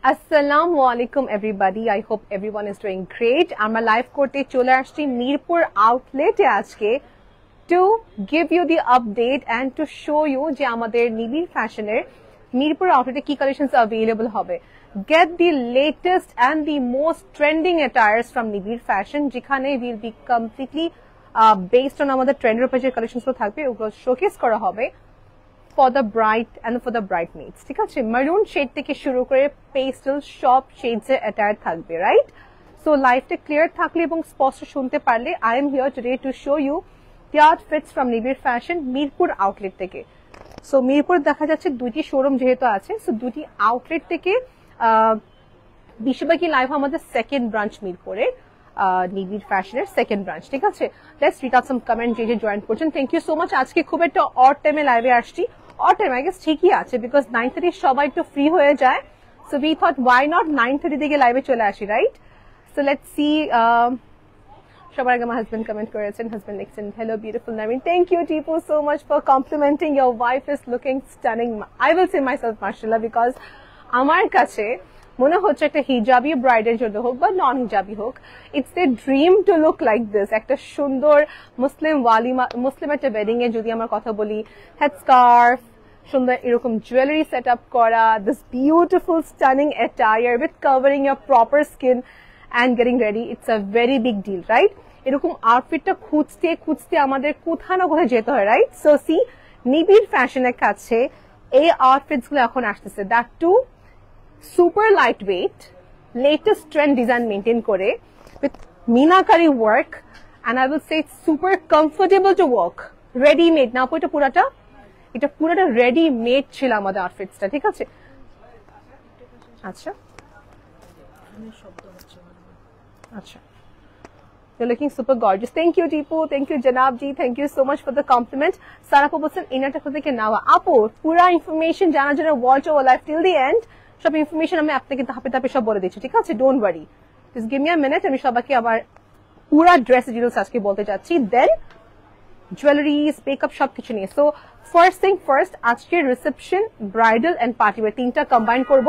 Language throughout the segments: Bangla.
Assalamu alaikum everybody. I hope everyone is doing great. Amra live korte chole ashchi Mirpur outlet e ajke to give you the update and to show you je amader Nibir fashion er Mirpur outlet e ki collections available hobe. Get the latest and the most trending attires from Nibir fashion jekhane will be completely based on amader trend er upor je collections gulo thakbe ogulo showcase kora hobe for the bride and for the bridesmaids. ঠিক আছে, maroon shade থেকে শুরু করে pastel shop shades এর attire থাকবে, right? So লাইভটা ক্লিয়ার থাকলে এবং স্পষ্ট শুনতে পারলে I am here today to show you the outfits from Nibir Fashion Mirpur outlet থেকে। So মিরপুর দেখা যাচ্ছে দুইটি শোরুম যেহেতু আছে, so দুটি আউটলেট থেকে বিশ্বব্যাপী লাইভ আমাদের সেকেন্ড ব্রাঞ্চ মিরপুরে Nibir Fashion এর সেকেন্ড ব্রাঞ্চ। ঠিক আছে, let's read out some comment যে জয়েন করছেন। Thank you so much. আজকে খুব একটা অড টাইমে লাইভে আসছি। অড টাইম আই গেস ঠিকই আছে বিকজ 9:30 সবাই একটু ফ্রি হয়ে যায়, so we thought why not 9:30 দিকে লাইভে চলে আসি, রাইট? So let's see. সবার আগে আমার হাজবেন্ড কমেন্ট করেছেন, হাজবেন্ড লিখছেন হ্যালো বিউটিফুল নামিন। Thank you Tipu so much for complimenting your wife is looking stunning. I will say myself মাশাআল্লাহ বিকজ আমার কাছে মনে হচ্ছে একটা হিজাবি ব্রাইডের জন্য হোক বা নন হিজাবি হোক, it's a dream to look like this. একটা সুন্দর মুসলিম ওয়ালিমা, মুসলিম একটা ওয়েডিং এ যদি আমার কথা বলি, হেড স্কার্ফ, সুন্দর এরকম জুয়েলারি সেট আপ করা, this beautiful stunning attire with covering your proper skin and getting ready, it's a very big deal, right? এরকম আউটফিটটা খুঁজতে খুঁজতে আমাদের কোথাও না কোথায় যেতে হয়, রাইট? সো সি নিবিড় ফ্যাশনের কাছে এই আউটফিটস গুলো এখন আসতেছে, that too super lightweight, latest trend design maintain kore with meenakari work, and I will say it's super comfortable to work, ready made na এটা পুরাটা ready made ছিল আমাদের আউটফিটসটা। ঠিক আছে, আচ্ছা আচ্ছা, you're looking super gorgeous. Thank you Tipu, thank you Janab ji, thank you so much for the compliment. Sara po বলছেন ইনারটা কোথা থেকে নেওয়া? আপু পুরা ইনফরমেশন জানার জন্য watch over live till the end, সব ইনফরমেশন আমি আপনাকে ধাপে ধাপে সব বলে দিচ্ছি। ঠিক আছে, don't worry, just give me a minute. আমি সবাইকে আবার পুরা ড্রেস ডিটেইলস আজকে বলতে যাচ্ছি, দেন জুয়েলারিজ, মেকআপ সবকিছু নিয়ে। সো ফার্স্ট থিং ফার্স্ট, আজকের reception, bridal and party wear তিনটা কম্বাইন করব।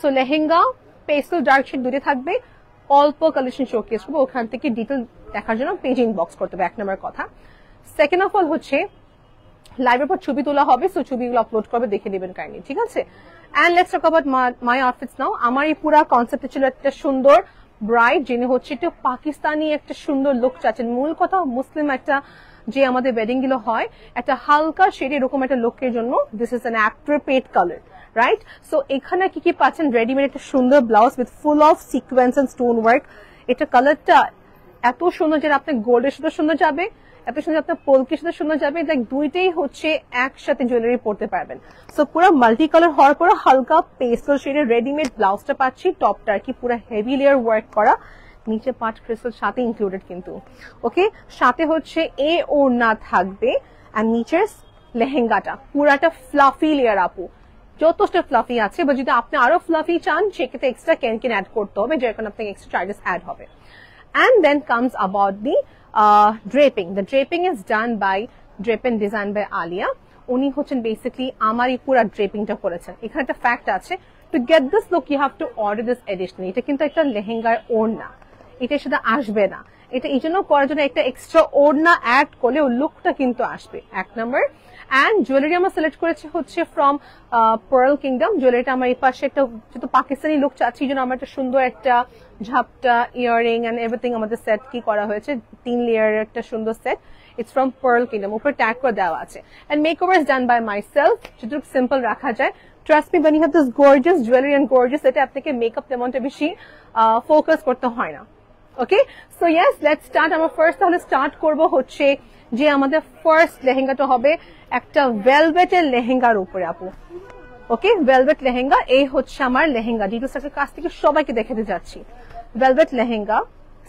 So lehenga, pastel, dark shade দুটো থাকবে, অল্প কালেকশন শোকেস করবো, ওখান থেকে ডিটেইল দেখার জন্য পেজ ইনবক্স করতে হবে, এক নম্বর কথা। সেকেন্ড অফ অল হচ্ছে লাইভের পর ছবি তোলা হবে, সো ছবিগুলো আপলোড করবে, দেখে নেবেন কাইন্ডলি। ঠিক আছে, and let's talk about my outfits now. আমার এই পুরা কনসেপ্ট ছিল একটা সুন্দর ব্রাইড যিনি হচ্ছে একটু পাকিস্তানি একটা সুন্দর লুক চাচ্ছেন। মূল কথা মুসলিম একটা যে আমাদের ওয়েডিং গুলো হয় একটা হালকা শেড এরকম একটা লুকের জন্য this is an appropriate colour, right? So এখানে কি কি পাচ্ছেন? রেডিমেড একটা সুন্দর blouse with full of sequence and stone work. এটা কালারটা এত সুন্দর যে আপনার গোল্ডের সাথে সুন্দর যাবে, এত সুন্দর আপনার পোলকের সাথে সুন্দর যাবে, লাইক দুইটাই হচ্ছে একসাথে জুয়েলারি পরতে পারবেন। সো পুরো মাল্টি কালার হওয়ার পর হালকা পেস্টেল শেডের রেডিমেড ব্লাউজটা পাচ্ছি, টপটা আর কি পুরো হেভি লেয়ার ওয়ার্ক করা, নিচে পাট ক্রিস্টাল সাথে ইনক্লুডেড কিন্তু। ওকে, সাথে হচ্ছে এ ওড়না থাকবে আর নিচের লেহেঙ্গাটা পুরাটা ফ্লাফি লেয়ার আপু, যথেষ্ট ফ্লাফি আছে, বা যদি আপনি আরো ফ্লাফি চান সেক্ষেত্রে এক্সট্রা ক্যান অ্যাড করতে হবে, যার কারণে আপনাকে এক্সট্রা চার্জেস অ্যাড হবে। And then comes about the draping. The draping is done by Drape and Design by Alia. উনি হচ্ছেন বেসিক্যালি আমার এই পুরো ড্রেপিংটা করেছেন। এখানে একটা ফ্যাক্ট আছে, to get this look you have to order this additional. এটা কিন্তু একটা লেহেঙ্গার ওড়না, এটার সাথে আসবে না, এটা এই জন্য করার জন্য একটা এক্সট্রা ওড়না অ্যাড করলে ও লুকটা কিন্তু আসবে, এক নম্বর। অ্যান্ড জুয়েলারি আমরা সিলেক্ট করেছি হচ্ছে ফ্রম পার্ল কিংডম। জুয়েলারিটা আমার এই পাশে একটা যেহেতু পাকিস্তানি লুক চাচ্ছি, এই জন্য আমার একটা সুন্দর একটা ঝাপটা ইয়াররিং অ্যান্ড এভরিথিং আমাদের সেট কি করা হয়েছে, 3 লেয়ার একটা সুন্দর set. It's from Pearl Kingdom, উপরে ট্যাগ করে দেওয়া আছে। And makeover is done by myself, যতটুকু সিম্পল রাখা যায়। Trust me, when you have this gorgeous jewelry and gorgeous, এটা আপনাকে মেকআপ তেমনটা বেশি ফোকাস করতে হয় না। ওকে, সো ইয়েস লেটস স্টার্ট। আমরা ফার্স্ট তাহলে স্টার্ট করব হচ্ছে যে আমাদের ফার্স্ট লেহেঙ্গাটা হবে একটা ভেলভেটের লেহেঙ্গার উপরে আপু। ওকে, ভেলভেট লেহেঙ্গা, এই হচ্ছে আমার লেহেঙ্গা। ডিটেলস কাছ থেকে সবাইকে দেখাতে যাচ্ছি। ভেলভেট লেহেঙ্গা,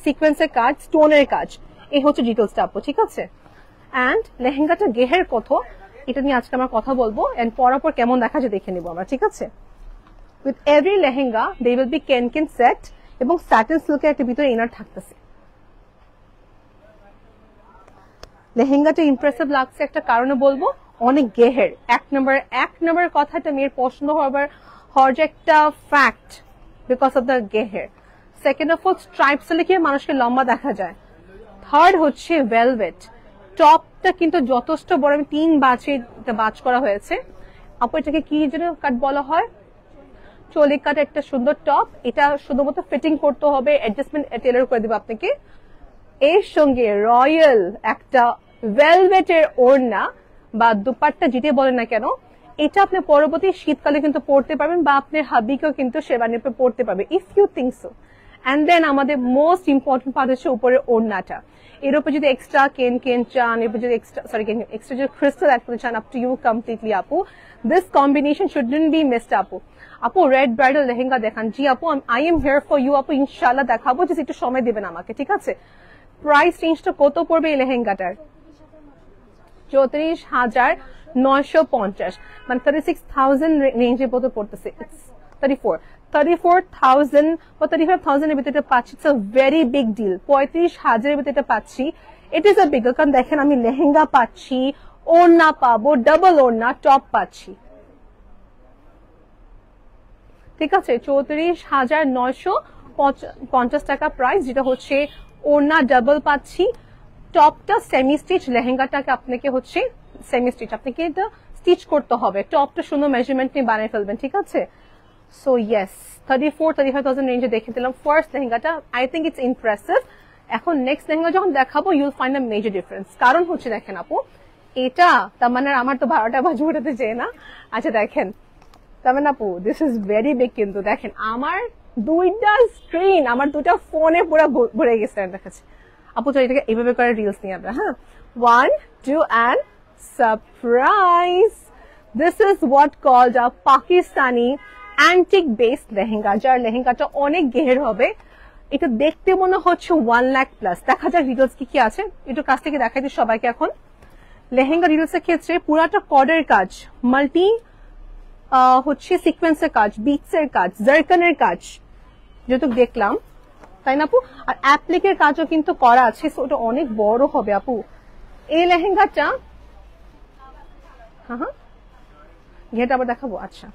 সিকোয়েন্সের কাজ, স্টোনের কাজ, এই হচ্ছে ডিটেলসটা আপু। ঠিক আছে, অ্যান্ড লেহেঙ্গাটা গেহের কত এটা নিয়ে আজকে আমরা কথা বলবো, এন্ড পরার পর কেমন দেখা যায় দেখে নেবো আমরা। ঠিক আছে, with every lehenga they will be can set এবং স্যাটিন সিল্কের একটা ভিতরে ইনার থাকতেছে। লেহেঙ্গাটা ইমপ্রেসিভ লাগছে একটা কারণে বলবো, অনেক গেহের। এক নম্বর কথাটা মেয়ের পছন্দ হওয়ার যে একটা ফ্যাক্ট, বিকজ অফ দ্য গেহের। সেকেন্ড অফ অল স্ট্রাইপস হলে কি মানুষকে লম্বা দেখা যায়। থার্ড হচ্ছে ভেলভেট, টপটা কিন্তু যথেষ্ট বড়, আমি 3 বাঁচে বাজ করা হয়েছে আপু। এটাকে কি যেন কাট বলা হয়, চলি কাট, একটা সুন্দর টপ। এটা শুধুমাত্র ফিটিং করতে হবে, অ্যাডজাস্টমেন্ট টেলার করে দেবে আপনাকে। এর সঙ্গে রয়্যাল একটা ভেলভেটের ওড়না বা দুপাট্টা যেটা বলেন না কেন, এটা আপনি পরবর্তী শীতকালে কিন্তু পড়তে পারবেন, বা আপনার হাবিকেও কিন্তু শেরওয়ানির উপর পড়তে পারবে, if you think so. And then আমাদের মোস্ট ইম্পর্টেন্ট পার্ট হচ্ছে উপরের ওড়নাটা। এর উপর যদি এক্সট্রা কেন চান, এরপর যদি এক্সট্রা যদি ক্রিস্টাল অ্যাড করতে চান, আপ টু ইউ কমপ্লিটলি আপু। This combination shouldn't be missed আপু। আপু রেড ব্রাইডাল লেহেঙ্গা দেখান। জি আপু, I am here for you আপু, ইনশাআল্লাহ দেখাবো, জাস্ট একটু সময় দেবেন আমাকে, ঠিক আছে? প্রাইস রেঞ্জটা কত পড়বে এই লেহেঙ্গাটার? 34,950, মানে 36,000 রেঞ্জের মতো পড়তেছে। 34,000 বা 35,000 এর ভিতরে পাচ্ছি। It's a very big deal. 35,000 এর ভিতরে পাচ্ছি, it is a big deal. কারণ দেখেন আমি লেহেঙ্গা পাচ্ছি, ওড়না পাবো, ডাবল ওড়না, টপ পাচ্ছি, ঠিক আছে? 34,950 টাকা প্রাইস, যেটা হচ্ছে ওড়না ডাবল পাচ্ছি, টপটা সেমি স্টিচ, লেহেঙ্গাটাকে আপনাকে হচ্ছে সেমি স্টিচ, আপনাকে এটা স্টিচ করতে হবে, টপটা সুন্দর মেজারমেন্ট নিয়ে বানিয়ে ফেলবেন, ঠিক আছে? সো ইয়েস, 35,000 রেঞ্জে দেখে দিলাম ফার্স্ট লেহেঙ্গাটা। I think it's impressive. এখন নেক্সট লেহেঙ্গা যখন দেখাবো, you'll find a major difference. কারণ হচ্ছে দেখেন আপু, এটা তার মানে আমার তো 12টা বাজে উঠাতে চাই না। আচ্ছা দেখেন, তার মানে আপু দিস ইজ ভেরি বিগ। কিন্তু দেখেন আমার 2টা স্ক্রিন, আমার 2টা ফোনে পুরো ভরে গেছে দেখাচ্ছে আপু। তো এটাকে এইভাবে করে রিলস নিয়ে আমরা, হ্যাঁ, 1 2 and surprise. This is what called a Pakistani antique base lehenga, যার লেহেঙ্গাটা অনেক গেহের হবে। এটা দেখতে মনে হচ্ছে 1 লাখ প্লাস। দেখা যাক ডিটেলস কি কি আছে, একটু কাছ থেকে দেখাই দিই সবাইকে। এখন লেহেঙ্গা ডিটেলস এর ক্ষেত্রে পুরাটা কর্ডের কাজ, মাল্টি হচ্ছে সিকোয়েন্সের কাজ, বিটস এর কাজ, জারকানের কাজ যেহেতু দেখলাম, তাই না আপু? আর অ্যাপ্লিকের কাজও কিন্তু করা আছে, সো ওটা অনেক বড় হবে আপু এই লেহেঙ্গাটা। হ্যাঁ, ঘেটা আবার দেখাবো। আচ্ছা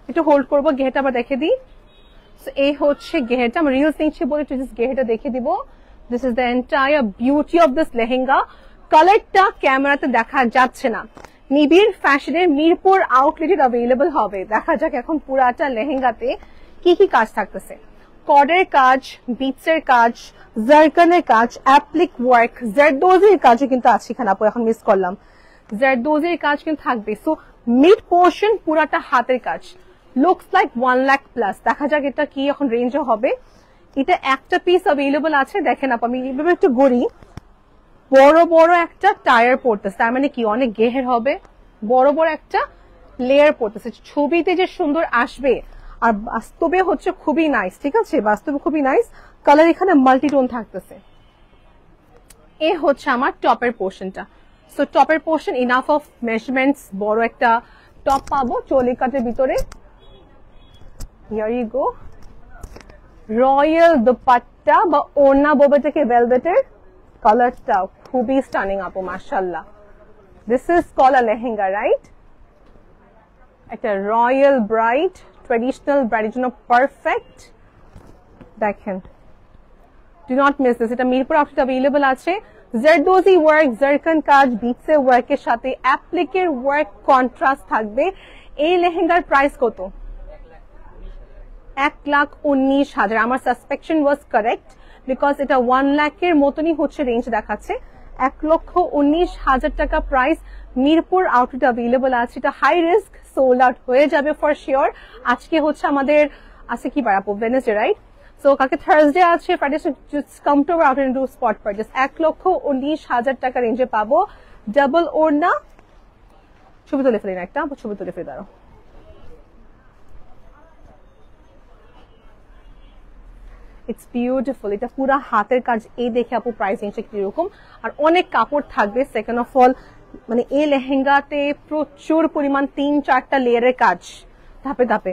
একটু হোল্ড করবো, ঘেটা আবার দেখে দিই। এই হচ্ছে গেহেটা, আমি রিলস নিচ্ছি বলে জাস্ট গেহেটা দেখে দিব। This is the entire beauty of this lehenga. কালারটা ক্যামেরাতে দেখা যাচ্ছে না, নিবিড় ফ্যাশনের মিরপুর আউটলেটে অ্যাভেলেবল হবে। দেখা যাক এখন পুরাটা লেহেঙ্গাতে কি কি কাজ থাকতেছে। কর্ডের কাজ, বিটসের কাজ, জারকানের কাজ, অ্যাপ্লিক ওয়ার্ক, জারদোজির কাজও কিন্তু আছে এখানে আপু, এখন মিস করলাম। জারদোজির কাজ কিন্তু থাকবে। সো মিড পোর্শন পুরাটা হাতের কাজ, লুকস লাইক 1 লাখ প্লাস। দেখা যাক এটা কি এখন রেঞ্জও হবে। এটা একটা পিস অ্যাভেলেবল আছে, দেখেন আপু আমি এইভাবে একটু গড়ি, বড় বড় একটা টায়ার পড়তেছে, তার মানে কি অনেক গেহের হবে, বড় বড় একটা লেয়ার পড়তেছে। ছবিতে যে সুন্দর আসবে, আর বাস্তবে হচ্ছে খুবই নাইস, ঠিক আছে? বাস্তবে খুবই নাইস। কালার এখানে মাল্টিটোন থাকতেছে। এ হচ্ছে আমার টপের পোর্শনটা। সো টপের পোর্শন ইনাফ অফ মেজারমেন্টস, বড় একটা টপ পাবো চলি কাটের ভিতরে। Here you go, royal dupatta বা ওড়না বলবে থেকে ভেলভেটের। কালারটা খুবই স্টানিং আপু, মাশাআল্লাহ। This is call a lehenga, right? একটা রয়্যাল ব্রাইড, ট্রেডিশনাল ব্রাইডের জন্য পারফেক্ট। দেখেন, ডু নট মিস দিস। এটা মিরপুর আউটলেটে অ্যাভেলেবল আছে। জারদোজি ওয়ার্ক, জারকান কাজ, বিটসের ওয়ার্কের সাথে অ্যাপ্লিকের ওয়ার্ক কন্ট্রাস্ট থাকবে। এই লেহেঙ্গার প্রাইস কত? 1,19,000। আমার সাসপেকশন ওয়াজ কারেক্ট, বিকজ এটা 1 লাখের মতনই হচ্ছে রেঞ্জ দেখাচ্ছে। 1,19,000 টাকা প্রাইস, মিরপুর আউটলেটে অ্যাভেলেবল আছে। এটা হাই রিস্ক, সোল্ড আউট হয়ে যাবে ফর শিওর। আজকে হচ্ছে আমাদের আছে কি বার আপু? Wednesday, right? সো কালকে থার্সডে আছে, Friday come to out and do spot purchase. 1,19,000 টাকা রেঞ্জে পাবো। ডাবল ওড়না, ছবি তুলে ফেলি না, একটা ছবি তুলে ফেলে দাঁড়াও। It's beautiful. এটা পুরা হাতের কাজ। এই দেখে আপু প্রাইস রেঞ্জটা কিরকম, আর অনেক কাপড় থাকবে। সেকেন্ড অফ অল মানে এই লেহেঙ্গাতে প্রচুর পরিমাণ 3-4টা লেয়ারের কাজ, ধাপে ধাপে।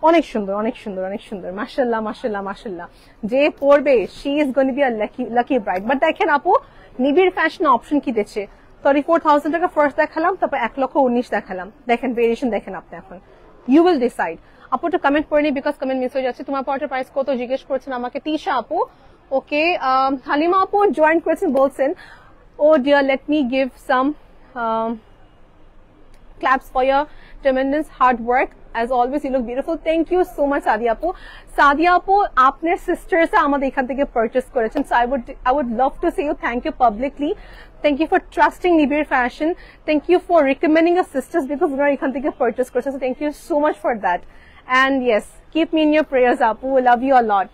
অনেক সুন্দর, অনেক সুন্দর, অনেক সুন্দর। মাশাআল্লাহ, মাশাআল্লাহ, মাশাআল্লাহ। যে পরবে she is going to be a lucky bride. But দেখেন আপু, নিবিড় ফ্যাশন অপশন কি দিচ্ছে। 34,000 টাকা ফার্স্ট দেখালাম, তারপর 1,19,000 দেখালাম। দেখেন ভেরিয়েশন দেখেন আপনি। এখন ইউ উইল ডিসাইড। আপু একটু কমেন্ট করে নি, বিকজ কমেন্ট মিস হয়ে যাচ্ছে। তোমার পরাটার প্রাইস কত জিজ্ঞেস করছেন আমাকে তিশা আপু। ওকে, হালিমা আপু জয়েন করেছেন, বলছেন oh dear let me give some claps for your tremendous hard work. As always, you look beautiful. Thank you so much, Sadia Apu. Sadia Apu, आपने sisters আমাদের এখান থেকে purchase করেছেন, so I would love to say you thank you publicly. Thank you for trusting Nibir Fashion. Thank you for recommending your sisters because we are এখান থেকে purchase করেছেন. So thank you so much for that. And yes, keep me in your prayers, Apu. We love you a lot.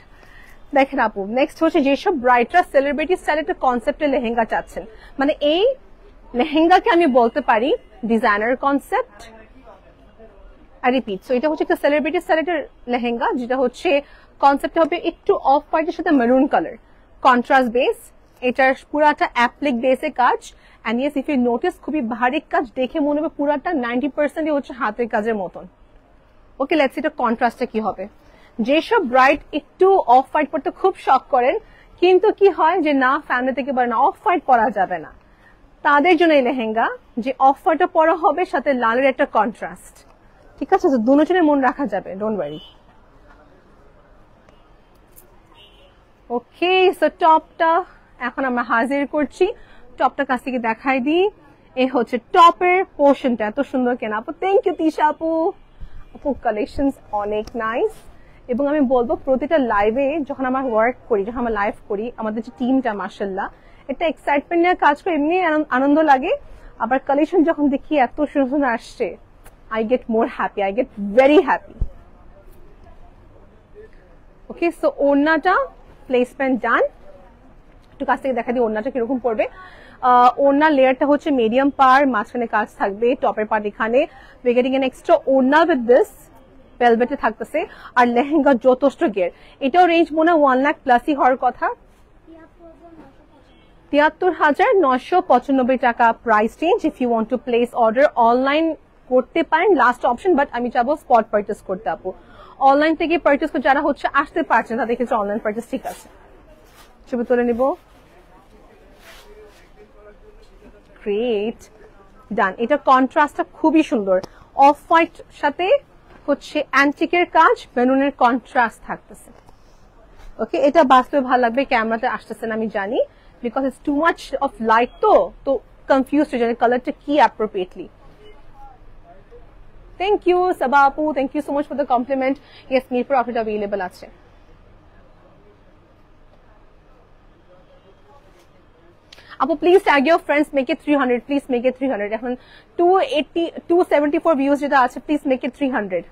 দেখেন আপু, নেক্সট হচ্ছে যেসব ব্রাইটরা সেলিব্রিটি স্টাইল একটা কনসেপ্টে লেহেঙ্গা চাচ্ছেন, মানে এই লেহেঙ্গাকে আমি বলতে পারি designer concept. I repeat, so এটা হচ্ছে একটা সেলিব্রিটি স্টাইলের লেহেঙ্গা, যেটা হচ্ছে কনসেপ্ট হবে একটু অফ হোয়াইটের সাথে মেরুন কালার, কন্ট্রাস্ট বেস। এটার পুরাটা অ্যাপ্লিক বেসে কাজ, and yes if you notice খুবই ভারী কাজ, দেখে মনে হবে পুরাটা 90% হচ্ছে হাতের কাজের মতন। ওকে, লেটস সি এটা কন্ট্রাস্টটা কি হবে। যেসব ব্রাইট একটু অফ হোয়াইট পরতে খুব শখ করেন, কিন্তু কি হয় যে না ফ্যামিলি থেকে বলে না অফ হোয়াইট পরা যাবে না, তাদের জন্য এই লেহেঙ্গা যে অফ হোয়াইটটা পরা হবে সাথে লালের একটা কন্ট্রাস্ট। ঠিক আছে, তো দুজনের মন রাখা যাবে, ডোন্ট ওয়ারি। ওকে, সো টপটা এখন আমরা হাজির করছি। টপটা কাছ থেকে দেখাই দিই। এই হচ্ছে টপের পোর্শনটা, এত সুন্দর কেন আপু। থ্যাংক ইউ তিশা আপু। আপু কালেকশনস অনেক নাইস, এবং আমি বলবো প্রতিটা লাইভে যখন আমরা ওয়ার্ক করি, যখন আমরা লাইভ করি, আমাদের যে টিমটা মাশাআল্লাহ একটা এক্সাইটমেন্ট নিয়ে কাজ করে, এমনি আনন্দ লাগে। আবার কালেকশন যখন দেখি এত সুন্দর সুন্দর আসছে, I get more happy, I get very happy. Okay, so ওড়নাটা প্লেসমেন্ট ডান। একটু কাছ থেকে দেখা দিই ওড়নাটা কিরকম পড়বে। ওড়না লেয়ারটা হচ্ছে মিডিয়াম পার, মাঝখানে কাজ থাকবে, টপের পার্ট এখানে we getting an extra ওড়না with this ভেলভেটে থাকতেছে, আর লেহেঙ্গা যথেষ্ট গের। এটাও রেঞ্জ মনে 1 লাখ প্লাসই হওয়ার কথা। ৭৩,৯৯৫ টাকা price range. If you want to place order online করতে পারেন, লাস্ট অপশন, বাট আমি চাবো স্পট পারচেস করতে আপু। অনলাইন থেকে পারচেস করে যারা হচ্ছে আসতে পারছেন তাদের ক্ষেত্রে অনলাইন পারচেস ঠিক আছে। ছবি তুলে নিব। গ্রেট, ডান। এটা কন্ট্রাস্টটা খুবই সুন্দর, অফ হোয়াইট সাথে হচ্ছে অ্যান্টিকের কাজ, মেরুনের কন্ট্রাস্ট থাকতেছে। ওকে, এটা বাস্তবে ভালো লাগবে, ক্যামেরাতে আসতেছে না আমি জানি, because it's too much of light, তো কনফিউজ হয়ে যায় কালারটা কি অ্যাপ্রোপ্রিয়েটলি। থ্যাংক ইউ সাবা আপু, thank you so much for the compliment. Yes, Mirpur outlet available আছে। আপু please tag your friends, make it 300, please make it 300। এখন 274 ভিউজ যেটা আছে, প্লিজ মেক ইট 300।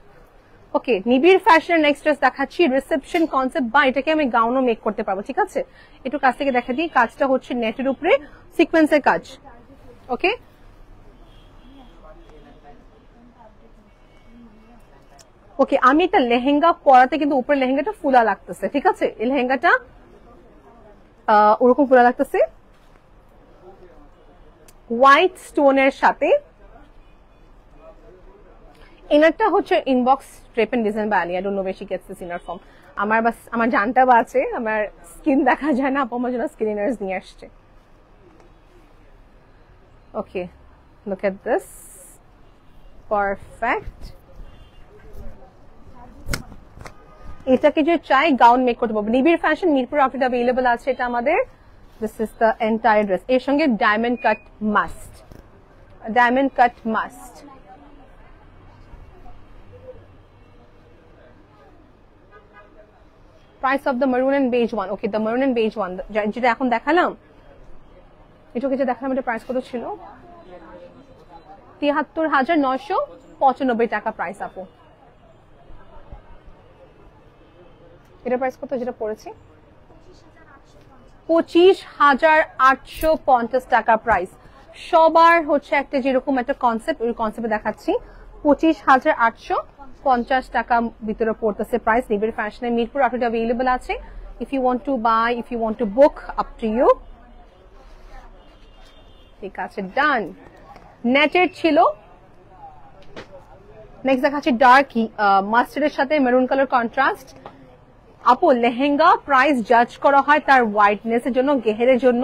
ওকে, নিবিড় ফ্যাশনের নেক্সট ড্রেস দেখাচ্ছি, রিসেপশন কনসেপ্ট, বা এটাকে আমি গাউনও মেক করতে পারবো। ঠিক আছে, একটু কাছ থেকে দেখা দিই। কাজটা হচ্ছে নেটের উপরে সিকোয়েন্সের কাজ। ওকে, ওকে, আমি একটা লেহেঙ্গা পরাতে কিন্তু উপরে লেহেঙ্গাটা ফুলা লাগতেছে। ঠিক আছে, এই লেহেঙ্গাটা ওরকম ফুলা লাগতেছে হোয়াইট স্টোনের সাথে। ইনারটা হচ্ছে inbox drape and design by Ali. I don't know where she gets this inner from. আমার জানটা বা আছে, আমার স্কিন দেখা যায় না, আপু আমার জন্য স্কিন ইনার্স নিয়ে আসছে। ওকে, look at this, perfect। এটাকে যে চাই গাউন মেক করতে পারবো। নিবিড় ফ্যাশন মিরপুর আউটলেট অ্যাভেলেবল আছে এটা আমাদের। This is the entire dress. এর সঙ্গে diamond cut must, diamond cut must. Price of the maroon and beige one. Okay, the maroon and beige one যেটা এখন দেখালাম, এটাকে যে দেখালাম, এটা প্রাইস কত ছিল? ৭৩,৯৯৫ টাকা প্রাইস আপু। এটা প্রাইস কত যেটা পড়েছি? ২৫,৮৫০ টাকা প্রাইস। সবার হচ্ছে একটা যেরকম একটা কনসেপ্ট, ওই কনসেপ্টে দেখাচ্ছি। ২৫,৮৫০ টাকা ভিতরে পড়তেছে প্রাইস। নিবিড় ফ্যাশনে মিরপুর আউটলেট অ্যাভেলেবল আছে। If you want to buy, if you want to book, up to you. ঠিক আছে, ডান। নেটের ছিল। নেক্সট দেখাচ্ছি ডার্ক মাস্টার্ডের সাথে মেরুন কালার কন্ট্রাস্ট। আপু লেহেঙ্গা প্রাইস জাজ করা হয় তার হোয়াইটনেস এর জন্য, গেহেরের জন্য।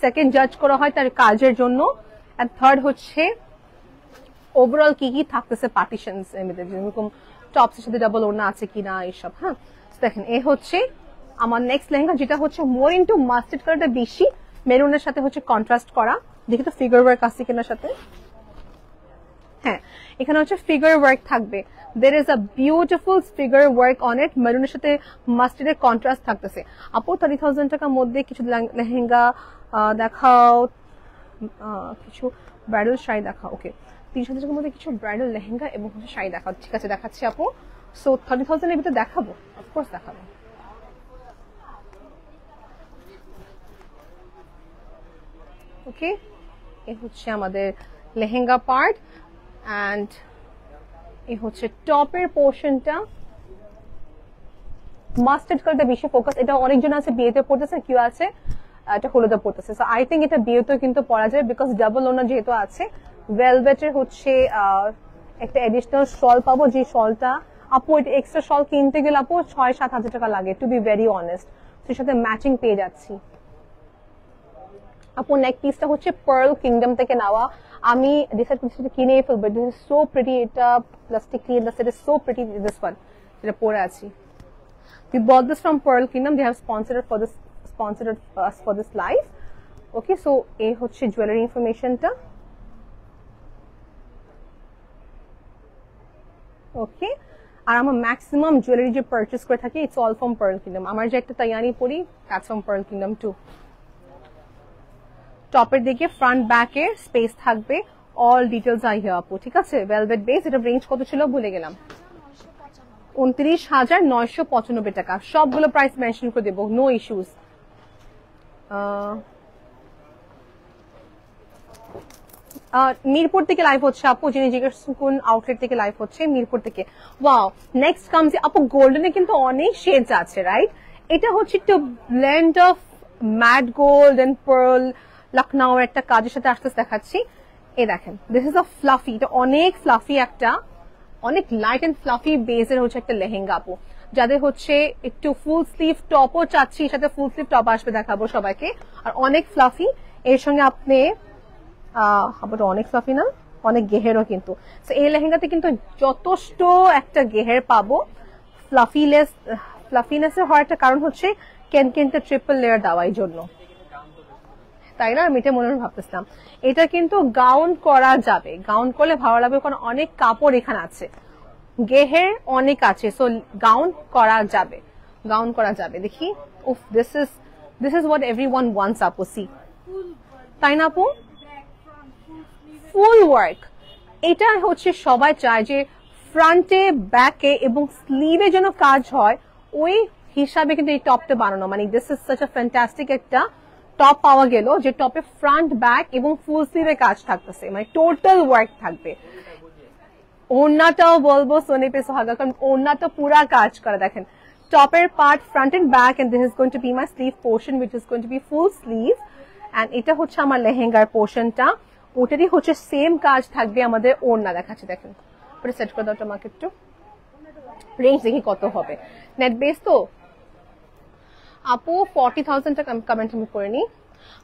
সেকেন্ড জাজ করা হয় তার কাজের জন্য, এন্ড থার্ড হচ্ছে ওভারঅল কি কি থাকতেছে পার্টিশনস এর মধ্যে, যেরকম টপস এর সাথে ডাবল ওড়না আছে কিনা এইসব। হ্যাঁ, দেখেন এই হচ্ছে আমার নেক্সট লেহেঙ্গা, যেটা হচ্ছে মোর ইনটু মাস্টার্ড কালারটা বেশি, মেরুনের সাথে হচ্ছে কন্ট্রাস্ট করা। দেখি তো ফিগার ওয়ার্ক আছে কিনা সাথে। হ্যাঁ, এখানে হচ্ছে ফিগার ওয়ার্ক থাকবে। There is a beautiful figure work on it, মেরুনের সাথে মাস্টার্ডের কন্ট্রাস্ট থাকতেছে। আপু 30,000 টাকার মধ্যে কিছু লেহেঙ্গা দেখাও, কিছু ব্রাইডাল শাড়ি দেখাও। ওকে, 30,000 টাকার মধ্যে কিছু ব্রাইডাল লেহেঙ্গা এবং হচ্ছে শাড়ি দেখাও। ঠিক আছে, দেখাচ্ছি আপু। সো 30,000 এর ভিতরে দেখাবো, অফকোর্স দেখাবো। ওকে, এ হচ্ছে আমাদের লেহেঙ্গা পার্ট, অ্যান্ড এ হচ্ছে টপের পোর্শনটা। মাস্টার্ড কালারটা বেশি ফোকাস, এটা অনেকজন আছে বিয়েতে পড়তেছে, কেউ আছে এটা হলুদে পড়তেছে। সো আই থিঙ্ক এটা বিয়েতেও কিন্তু পরা যায়, বিকজ ডাবল ওনার যেহেতু আছে। ভেলভেটের হচ্ছে একটা এডিশনাল শল পাবো, যে শলটা আপু এটা এক্সট্রা শল কিনতে গেলে আপু 6-7 হাজার টাকা লাগে, টু বি ভেরি অনেস্ট। সেই সাথে ম্যাচিং পেয়ে যাচ্ছি। আপু নেক পিসটা হচ্ছে পার্ল কিংডম থেকে নেওয়া, আমি ডিসাইড করছি কিনে ফেলবো। দিস ইজ সো প্রিটি, এটা plastic clean, this is so pretty, this one যেটা পরে আছি। We bought this from Pearl Kingdom. They have sponsored us for this live. Okay, so এই হচ্ছে জুয়েলারি ইনফরমেশনটা। ওকে, আর আমার ম্যাক্সিমাম জুয়েলারি যে পারচেজ করে থাকি, it's all from Pearl Kingdom। আমার যে একটা তাইয়ানি পরি, that's from Pearl Kingdom too। টপের দিকে ফ্রন্ট ব্যাকে স্পেস থাকবে, অল ডিটেলস আই হিয়ার আপু। ঠিক আছে, ভেলভেট বেস, এটা রেঞ্জ কত ছিল ভুলে গেলাম, 29,995 টাকা। সবগুলো প্রাইস মেনশন করে দেবো, নো ইস্যুস। মিরপুর থেকে লাইভ হচ্ছে আপু, যিনি জিজ্ঞেস কোন আউটলেট থেকে লাইভ হচ্ছে, মিরপুর থেকে। ওয়াও, নেক্সট কামস আপু গোল্ডেনে কিন্তু অনেক শেডস আছে, রাইট? এটা হচ্ছে একটু blend of matte gold and pearl, Lucknow একটা কাজের সাথে আসতে দেখাচ্ছি। এই দেখেন, দিস ইজ আ ফ্লাফি, এটা অনেক ফ্লাফি একটা, অনেক লাইট এন্ড ফ্লাফি বেসের হচ্ছে একটা লেহেঙ্গা আপু। যাদের হচ্ছে একটু ফুল স্লিভ টপও চাচ্ছি, সাথে ফুল স্লিভ টপ আসবে দেখাবো সবাইকে, আর অনেক ফ্লাফি। এর সঙ্গে আপনি অনেক ফ্লাফি না, অনেক গেহেরও কিন্তু। এই লেহেঙ্গাতে কিন্তু যথেষ্ট একটা গেহের পাবো। ফ্লাফিনেসের হওয়ার একটা কারণ হচ্ছে কেনকেনটা ট্রিপল লেয়ার দেওয়ার জন্য, তাই না? আমি এটা মনে মনে ভাবতেছিলাম। এটা কিন্তু গাউন করা যাবে, গাউন করলে ভালো লাগবে, কারণ অনেক কাপড় এখানে আছে, গেহের অনেক আছে। সো গাউন করা যাবে, গাউন করা যাবে। দেখি, উফ, this is what everyone wants আপু, সি, তাই না আপু? ফুল ওয়ার্ক, এটা হচ্ছে সবাই চায় যে ফ্রন্টে, ব্যাকে এবং স্লিভে যেন কাজ হয়, ওই হিসাবে কিন্তু এই টপটা বানানো। মানে this is such a fantastic একটা টপ পাওয়া গেল, যে টপে ফ্রন্ট, ব্যাক এবং ফুল স্লিভে কাজ থাকতেছে, মানে টোটাল ওয়ার্ক থাকবে। ওড়নাটাও বলবো সোনে পে সোহাগা, কারণ ওড়নাটা পুরা কাজ করা। দেখেন, টপের part front and back, and this is going to be my sleeve portion, which is going to be full sleeve. And এটা হচ্ছে আমার লেহেঙ্গার পোর্শনটা, ওটারই হচ্ছে সেম কাজ থাকবে আমাদের ওড়না। দেখাচ্ছে, দেখেন, ওটা সেট করে দাও আমাকে একটু, রেঞ্জ দেখি কত হবে। নেট বেস তো আপু 40,000 টাকা কমেন্ট আমি করে নি।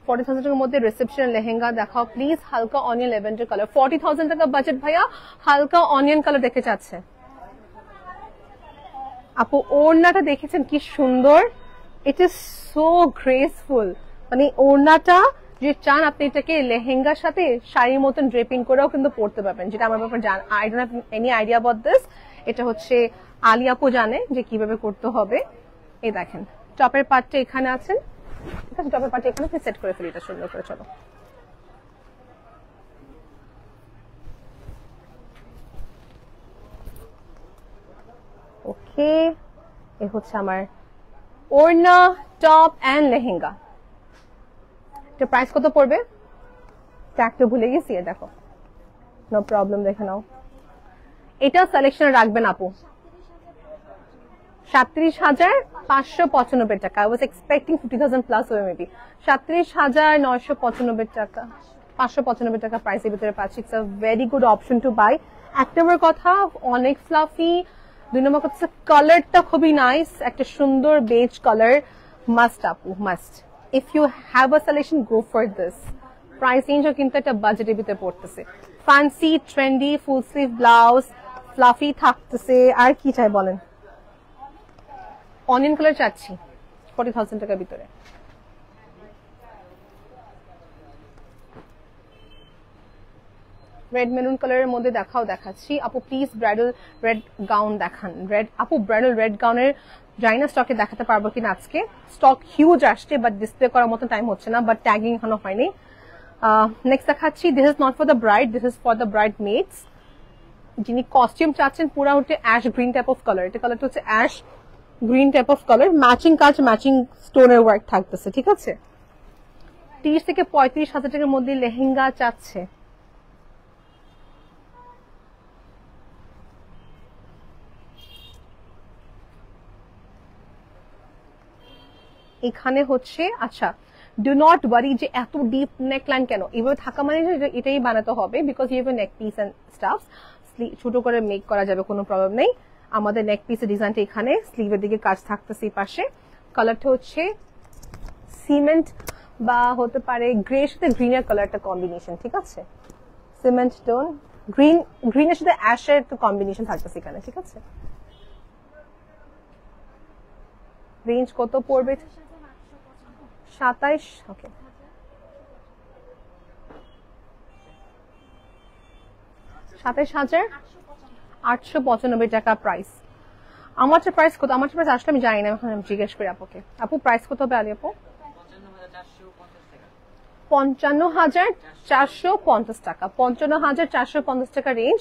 40,000 টাকার মধ্যে রিসেপশন লেহেঙ্গা দেখাও প্লিজ, হালকা অনিয়ন ল্যাভেন্ডার কালার। 40,000 টাকা বাজেট ভাইয়া, হালকা অনিয়ন কালার দেখে যাচ্ছে আপু। ওড়নাটা দেখেছেন কি সুন্দর, ইট ইজ সো গ্রেসফুল। মানে ওড়নাটা যে চান আপনি এটাকে লেহেঙ্গার সাথে শাড়ির মতন ড্রেপিং করেও কিন্তু পরতে পারবেন, যেটা আমার ব্যাপার I don't have any idea about this. এটা হচ্ছে আলী আপু জানে যে কিভাবে করতে হবে। এই দেখেন, টপের পার্টটা এখানে আছেন, ঠিক আছে, টপের পার্টটা এখানে সেট করে ফেলি, এটা সুন্দর করে। চলো, ওকে, এ হচ্ছে আমার ওড়না, টপ এন্ড লেহেঙ্গা। এটা প্রাইস কত পড়বে ট্যাগটা ভুলে গেছি, দেখো, নো প্রবলেম, দেখে নাও। এটা সিলেকশন রাখবেন আপু, 37,595 টাকা। আই ওয়াজ এক্সপেক্টিং 50,000 প্লাস হবে মেবি। 37,995 টাকা, 595 টাকা প্রাইসের ভিতরে পাচ্ছি। It's a very good option to buy. এক নম্বর কথা, অনেক ফ্লাফি। 2 নম্বর কথা, কালারটা খুবই নাইস, একটা সুন্দর বেজ কালার। মাস্ট আপু, must. If you have a selection, go for this. Price রেঞ্জও কিন্তু একটা বাজেটের ভিতরে পড়তেছে। Fancy trendy full sleeve blouse fluffy থাকতেছে। আর কি চাই বলেন? অনিয়ন কালার চাচ্ছি 40,000 টাকার ভিতরে। রেড মেরুন কালারের মধ্যে দেখাচ্ছি আপু প্লিজ ব্রাইডাল রেড গাউন দেখান। রেড আপু ব্রাইডাল রেড গাউনের জানি না স্টকে দেখাতে পারবো কিনা আজকে, স্টক হিউজ আসছে বাট ডিসপ্লে করার মতো টাইম হচ্ছে না, বাট ট্যাগিং এখনো হয়নি। নেক্সট দেখাচ্ছি, this is not for the bride, this is for the bride maids. যিনি কস্টিউম চাচ্ছেন পুরা হচ্ছে ash green type of colour, এটা কালারটা হচ্ছে ash green type of colour, matching কাজ ম্যাচিং স্টোনের ওয়ার্ক থাকতেছে, ঠিক আছে। 30 থেকে 35,000 টাকার মধ্যে লেহেঙ্গা চাচ্ছে। এখানে হচ্ছে আচ্ছা ডু নট ওয়ারি যে এত ডিপ নেক লাইন কেন, এভাবে থাকা মানে এটাই বানাতে হবে because you have a neck piece and stuff, ছোট করে মেক করা যাবে, কোনো প্রবলেম নেই। আমাদের নেক পিসের ডিজাইনটা এখানে, স্লিভের দিকে কাজ থাকতেছে এই পাশে। কালারটা হচ্ছে সিমেন্ট বা হতে পারে গ্রে সাথে গ্রিনের কালারটা কম্বিনেশন, ঠিক আছে। সিমেন্ট টোন গ্রিন, গ্রিনের সাথে অ্যাশের তো কম্বিনেশন থাকতেছে এখানে, ঠিক আছে। রেঞ্জ কত পড়বে? 27, ওকে। 27,895 টাকা প্রাইস। আমারটা প্রাইস কত? আমারটা প্রাইস আসলে আমি জানি না, এখন আমি জিজ্ঞেস করি আপুকে। আপু প্রাইস কত হবে আলি আপু? 55,450 টাকা। 55,450 টাকা রেঞ্জ।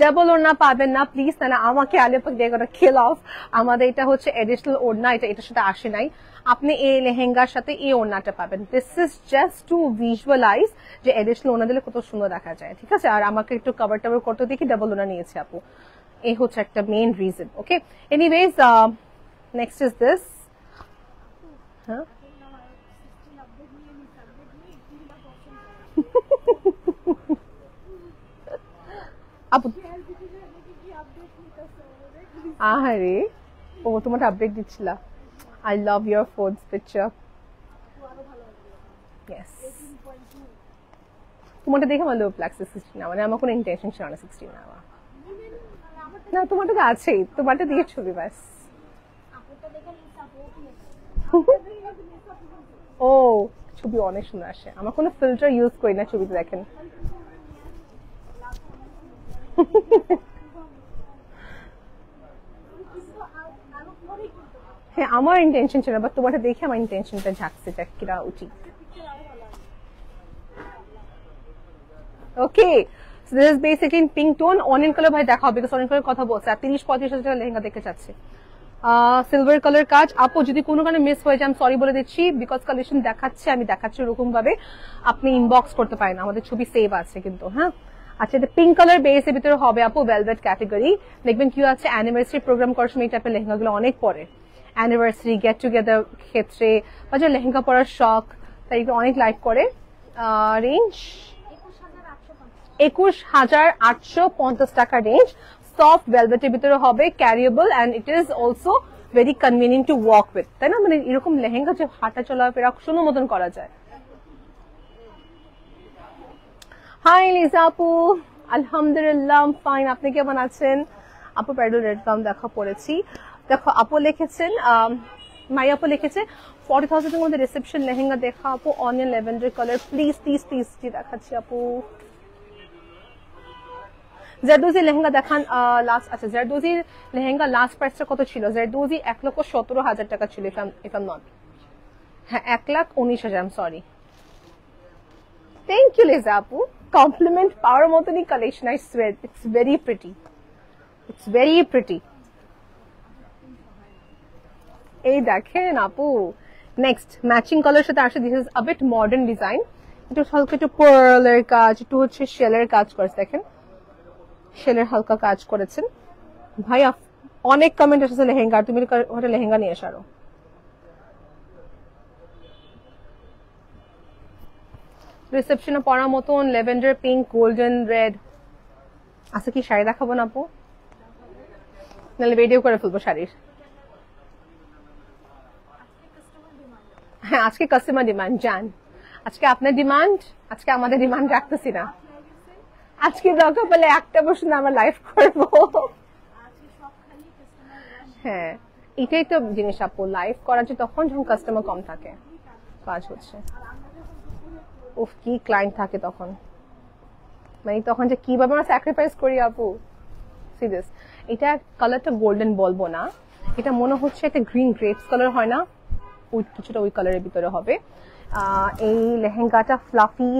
ডাবল ওড়না পাবেন না প্লিজ, তাহলে আমাকে আলি আপুকে দিয়ে করে কিল অফ। আমাদের এটা হচ্ছে এডিশনাল ওড়না, এটার সাথে আসে নাই। আপনি এই লেহেঙ্গার সাথে এই ওড়নাটা পাবেন। This is just to visualise যে এডিশনাল ওড়না দিলে কত সুন্দর দেখা যায়, ঠিক আছে। আর আমাকে একটু কভার টাভার করতে দেখি ডাবল ওড়না নিয়েছে আপু, এই হচ্ছে একটা main reason. Okay, anyways next is this. হ্যাঁ আপু আহারে, ও তোমাকে আপডেট দিচ্ছিল। I love your phone's picture. Yes. তোমারটা দেখে আমার লোভ লাগছে 16 না, মানে আমার কোনো ইন্টেনশন ছিল না 16 নেওয়া। না তোমারটা তো আছেই, তোমারটা দিয়ে ছবি ব্যাস। ও ছবি অনেক সুন্দর আসে, আমার কোনো ফিল্টার ইউজ করি না ছবিতে, দেখেন। হ্যাঁ আমার ইন্টেনশন ছিল, বাট তোমারটা দেখে আমার ইন্টেনশনটা ঝাঁকছে, এটা কিরা উচিত। Okay, so this is basically in pink tone. Onion colour ভাই দেখা হবে, বিকজ অনিয়ন কালার কথা বলছে। আর 30-35 হাজার টাকা লেহেঙ্গা দেখতে চাচ্ছে। সিলভার কালার কাজ। আপু যদি কোনো কারণে মিস হয়ে যায় আমি সরি বলে দিচ্ছি, বিকজ কালেকশন দেখাচ্ছে, আমি দেখাচ্ছি ওরকম ভাবে, আপনি ইনবক্স করতে পারেন, আমাদের ছবি সেভ আছে কিন্তু। হ্যাঁ আচ্ছা, এটা পিঙ্ক কালার বেস এর ভিতরে হবে আপু, ভেলভেট ক্যাটাগরি। দেখবেন কি আছে, অ্যানিভার্সারি প্রোগ্রাম করার সময় এই টাইপের লেহেঙ্গাগুলো অনেক পরে, অ্যানিভার্সারি গেট টুগেদার ক্ষেত্রে, বা যে লেহেঙ্গা পরার শখ, তাই অনেক লাইক করে। রেঞ্জ 21,850 টাকা রেঞ্জ। সফট ভেলভেটের ভিতরে হবে, carryable, and it is also very convenient to walk with, তাই না। মানে এরকম লেহেঙ্গা যে হাঁটা চলাফেরা সুন্দর মতন করা যায়। হাই লিজা আপু, আলহামদুলিল্লাহ ফাইন, আপনি কেমন আছেন আপু? প্যাডেল রেড গাউন দেখা পড়েছি। দেখো আপু লিখেছেন, মাই আপু লিখেছে 40,000 এর মধ্যে রিসেপশন লেহেঙ্গা দেখা আপু, onion lavender colour, please please please. জি দেখাচ্ছি আপু। জেরদোজি লেহেঙ্গা দেখান লাস্ট। আচ্ছা জেরদোজির লেহেঙ্গা লাস্ট প্রাইসটা কত ছিল? জেরদোজি 1,17,000 টাকা ছিল, ইফ আই এম নট। হ্যাঁ 1,19,000, I am sorry. Thank you Liza আপু, কমপ্লিমেন্ট পাওয়ার মতনই collection, I swear it's very pretty, it's very pretty. এই দেখেন আপু, নেক্সট ম্যাচিং কালার সাথে আসে। This is a bit modern design, একটু হালকা একটু পার্লের কাজ, একটু হচ্ছে শেলের কাজ করেছে, দেখেন শেলের হালকা কাজ করেছেন। ভাইয়া অনেক কমেন্ট এসেছে লেহেঙ্গা, তুমি ওটা লেহেঙ্গা নিয়ে এসো। রিসেপশনে পরার মতন ল্যাভেন্ডার পিঙ্ক গোল্ডেন রেড আচ্ছা। কি শাড়ি দেখাবো না আপু? নাহলে ভিডিও করে ফেলবো শাড়ির। হ্যাঁ আজকে কাস্টমার ডিমান্ড, জান আজকে আপনার ডিমান্ড, আজকে আমাদের ডিমান্ড রাখতেছি না। আজকে দরকার পেলে একটা বসে আমরা লাইভ করবো। হ্যাঁ এটাই তো জিনিস আপু, লাইভ করা যে তখন যখন কাস্টমার কম থাকে কাজ হচ্ছে। উফ কি ক্লায়েন্ট থাকে তখন, মানে তখন যে কিভাবে আমরা স্যাক্রিফাইস করি আপু। সি দিস, এটা কালারটা গোল্ডেন বলবো না, এটা মনে হচ্ছে একটা গ্রিন গ্রেপস কালার হয় না, ওই কিছুটা ওই কালারের ভিতরে হবে। এই লেহেঙ্গাটা ফ্লাফি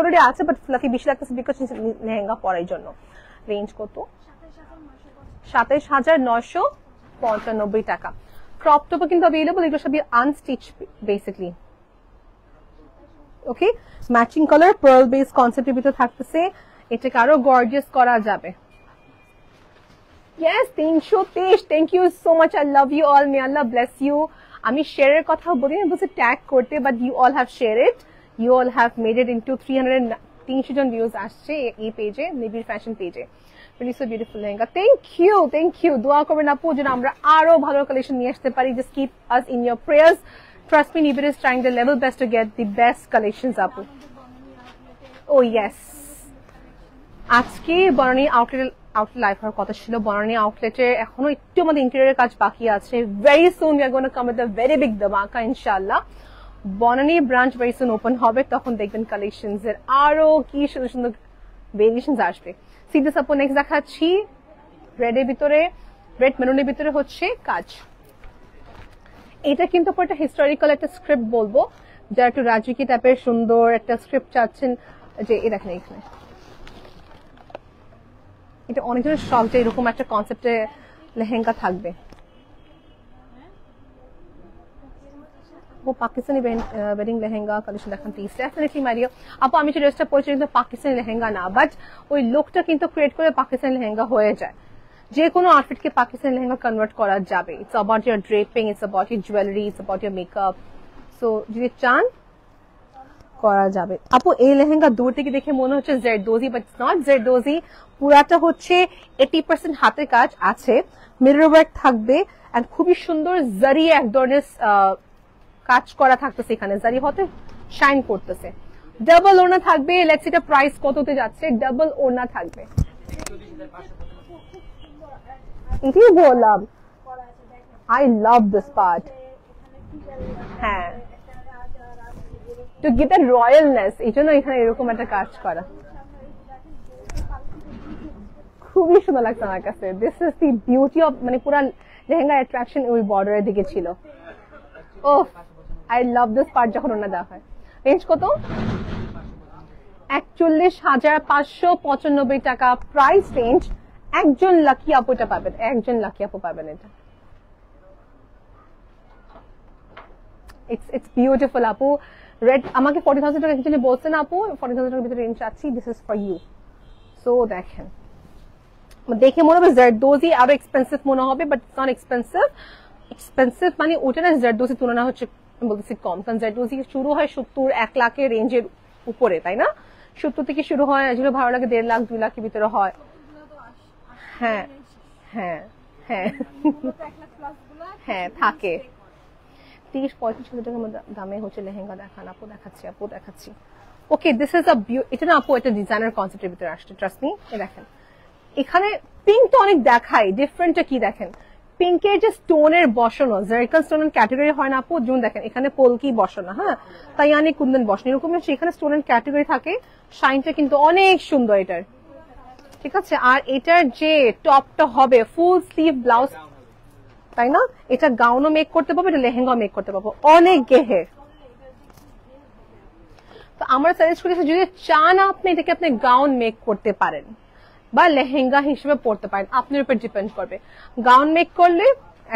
অলরেডি আছে, বাট ফ্লাফি বেশি লাগতেছে বিকজ লেহেঙ্গা পরার জন্য। রেঞ্জ কত? 27,995 টাকা। ক্রপ টপও কিন্তু অ্যাভেলেবল, এগুলো সবই unstitch basically. Okay, matching colour pearl base কনসেপ্টের ভিতরে থাকতেছে, এটাকে আরো গর্জিয়াস করা যাবে। Yes 323, thank you so much, I love you all, may Allah bless you. আমি শেয়ারের কথা বলি না, বলছি ট্যাগ করতে, but you all have share it, you all have made it into 300 জন ভিউজ আসছে এই পেজে, নিবিড় ফ্যাশন পেজে। Really so beautiful লেহেঙ্গা। Thank you. দোয়া করবেন আপু যেন আমরা আরো ভালো কালেকশন নিয়ে আসতে পারি। Just keep us in your prayers. Trust me, Nibiru is trying the level best to get the best collections আপু। Oh yes, আজকে বনানী আউটলেট লাইভ হওয়ার কথা ছিল। বনানী আউটলেটে এখনো একটু আমাদের ইন্টেরিয়রের কাজ বাকি আছে। Very soon we are gonna come with a very big dhamaka ইনশাআল্লাহ। Banani branch very soon open হবে, তখন দেখবেন কালেকশনস এর আরো কি সুন্দর সুন্দর ভেরিয়েশনস আসবে। সিরিয়াস আপু নেক্সট দেখাচ্ছি, রেড এর ভিতরে, রেড মেরুনের ভিতরে হচ্ছে কাজ। এটা কিন্তু একটা হিস্টোরিক্যাল একটা স্ক্রিপ্ট বলবো, যারা একটু রাজকীয় টাইপের সুন্দর একটা স্ক্রিপ্ট চাচ্ছেন, যে এই দেখেন এখানে এটা অনেকজনের শখ যে এরকম একটা কনসেপ্টে লেহেঙ্গা থাকবে। ও পাকিস্তানি ওয়েডিং লেহেঙ্গা কালেকশন দেখান প্লিজ। ডেফিনেটলি মারিও আপু, আমি যে ড্রেসটা পরেছি কিন্তু পাকিস্তানি লেহেঙ্গা না, বাট ওই লুকটা কিন্তু ক্রিয়েট করে পাকিস্তানি লেহেঙ্গা হয়ে যায়। যে কোনো আউটফিটকে পাকিস্তানি লেহেঙ্গা কনভার্ট করা যাবে। It's about year draping, it's about year jewellery, it's about year makeup. So যদি চান করা যাবে। আপু এই লেহেঙ্গা দূর থেকে দেখে মনে হচ্ছে জেরদোজি, বাট ইটস নট জেরদোজি। পুরাটা হচ্ছে 80% হাতের কাজ আছে, মিরর ওয়ার্ক থাকবে, এন্ড খুবই সুন্দর জারি এক ধরনের কাজ করা থাকতেছে, এখানে জারি হতে শাইন করতেছে। ডাবল ওড়না থাকবে। লেটস এটা প্রাইস কততে যাচ্ছে? ডাবল ওড়না থাকবে, এটাই বললাম। I love this part. হ্যাঁ, টু গেট দ্যাট রয়্যালনেস, এই জন্য এখানে এরকম একটা কাজ করা খুবই সুন্দর লাগছে আমার কাছে। This is the beauty of, মানে পুরা লেহেঙ্গা অ্যাট্রাকশন ওই বর্ডারের দিকে ছিল। ও আই লাভ দিস পার্ট যখন ওনা দেওয়া হয়। রেঞ্জ কত? 41,595 টাকা প্রাইস রেঞ্জ। একজন লাকি আপু এটা পাবেন, একজন লাকি আপু পাবেন এটা। ইটস বিউটিফুল আপু। রেড আমাকে 40,000 টাকা একচুয়ালি বলছেন আপু, 40,000 টাকার ভিতরে রেঞ্জ চাচ্ছি। This is for you. So দেখেন, দেখে মনে হবে জেরদোজি আরো এক্সপেন্সিভ মনে হবে, বাট ইটস নট এক্সপেন্সিভ মানে ওটা না জেরদোজি তুলনা হচ্ছে বলতেছি কম, কারণ জেরদোজি শুরু হয় 70-1 লাখের রেঞ্জের উপরে, তাই না? 70 থেকে শুরু হয়, যেগুলো ভালো লাগে 1.5 লাখ 2 লাখের ভিতরে হয়। হ্যাঁ হ্যাঁ হ্যাঁ হ্যাঁ থাকে। 30-35 হাজার টাকার মধ্যে দামে হচ্ছে লেহেঙ্গা দেখান আপু। দেখাচ্ছি। ওকে, দিস ইজ আ এটা না আপু, এটা ডিজাইনার কনসেপ্টের ভিতরে আসছে, ট্রাস্ট মি। দেখেন এখানে পিঙ্ক তো অনেক দেখাই, ডিফারেন্টটা কি দেখেন, পিঙ্কের যে স্টোনের বসানো, জারকান স্টোনের ক্যাটাগরি হয় না আপু, যেমন দেখেন এখানে পোলকি বসানো, হ্যাঁ তাই অনেক কুন্দন বসানো, এরকম সেখানে স্টোনের ক্যাটাগরি থাকে। শাইনটা কিন্তু অনেক সুন্দর এটার, ঠিক আছে। আর এটার যে টপটা হবে ফুল স্লিভ ব্লাউজ, তাই না? এটা গাউনও মেক করতে পারবো, এটা লেহেঙ্গাও মেক করতে পারবো, অনেক গেহের। তো আমরা সাজেস্ট করেছি যদি চান আপনি এটাকে আপনি গাউন মেক করতে পারেন বা লেহেঙ্গা হিসেবে পড়তে পারেন, আপনার উপর ডিপেন্ড করবে। গাউন মেক করলে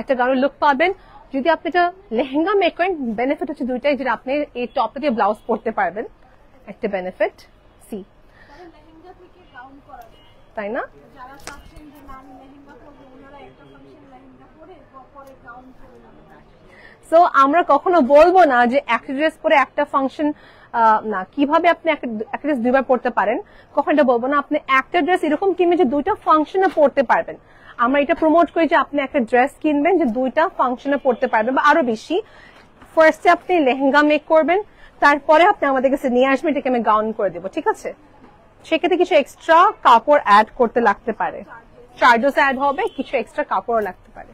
একটা গাউনের লুক পাবেন, যদি আপনি এটা লেহেঙ্গা মেক করেন বেনিফিট হচ্ছে দুইটাই, যেটা আপনি এই টপটা দিয়ে ব্লাউজ পরতে পারবেন, একটা বেনিফিট সি, তাই না? সো আমরা কখনো বলবো না যে একটা ড্রেস পরে একটা ফাংশন না, কিভাবে আপনি একটা ড্রেস দুইবার পড়তে পারেন, কখন এটা বলবো না। আপনি একটা ড্রেস এরকম কিনবেন যে দুইটা ফাংশনে পড়তে পারবেন। আমরা এটা প্রমোট করি যে আপনি একটা ড্রেস কিনবেন যে দুইটা ফাংশনে পড়তে পারবেন, বা আরো বেশি। ফার্স্টে আপনি লেহেঙ্গা মেক করবেন, তারপরে আপনি আমাদের কাছে নিয়ে আসবেন, এটাকে আমি গাউন করে দেবো, ঠিক আছে? সেক্ষেত্রে কিছু এক্সট্রা কাপড় অ্যাড করতে লাগতে পারে, চার্জেস অ্যাড হবে, কিছু এক্সট্রা কাপড় লাগতে পারে।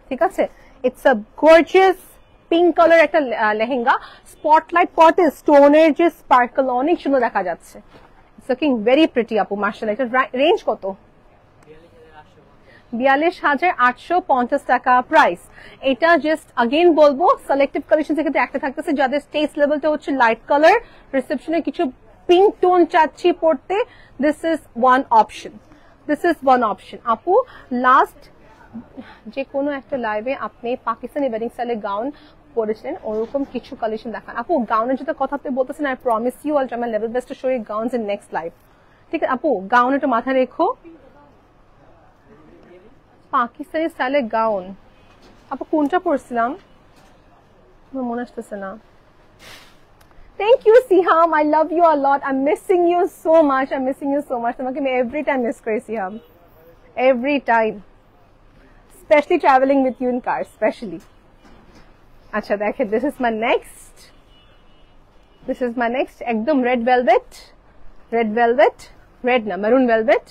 ঠিক আছে, it's a gorgeous pink colour একটা লেহেঙ্গা, স্পটলাইট পটে স্টোনের যে স্পার্কল অনেক সুন্দর দেখা যাচ্ছে। ইটস লুকিং ভেরি প্রিটি আপু, মাশাআল্লাহ। এটা রেঞ্জ কত? 42,850 টাকা প্রাইস। এটা জাস্ট আগেইন বলবো সিলেক্টিভ কালেকশন থেকে একটা থাকতেছে, যাদের টেস্ট লেভেলটা হচ্ছে লাইট কালার, রিসেপশনে কিছু পিঙ্ক টোন চাচ্ছি পড়তে, this is one option, this is one option. আপু লাস্ট যে কোনো একটা লাইভে আপনি পাকিস্তানি ওয়েডিং স্টাইলের গাউন পরেছিলেন, ওরকম কিছু কালেকশন দেখান। আপু গাউনের যেটা কথা আপনি বলতেছেন, I promise you I'll try my level best to show you gowns in next live. ঠিক আছে আপু, গাউন একটু মাথায় রেখো। পাকিস্তানি স্টাইলের গাউন আপু কোনটা পরছিলাম আমার মনে আসতেছে না। Thank you Siham, I love you a lot, I am missing you so much, I am missing you so much. তোমাকে আমি এভরি টাইম মিস করি Siham, every time, specially travelling with you in car specially. আচ্ছা দেখেন, this is my next, this is my next একদম red velvet, red velvet, red না maroon velvet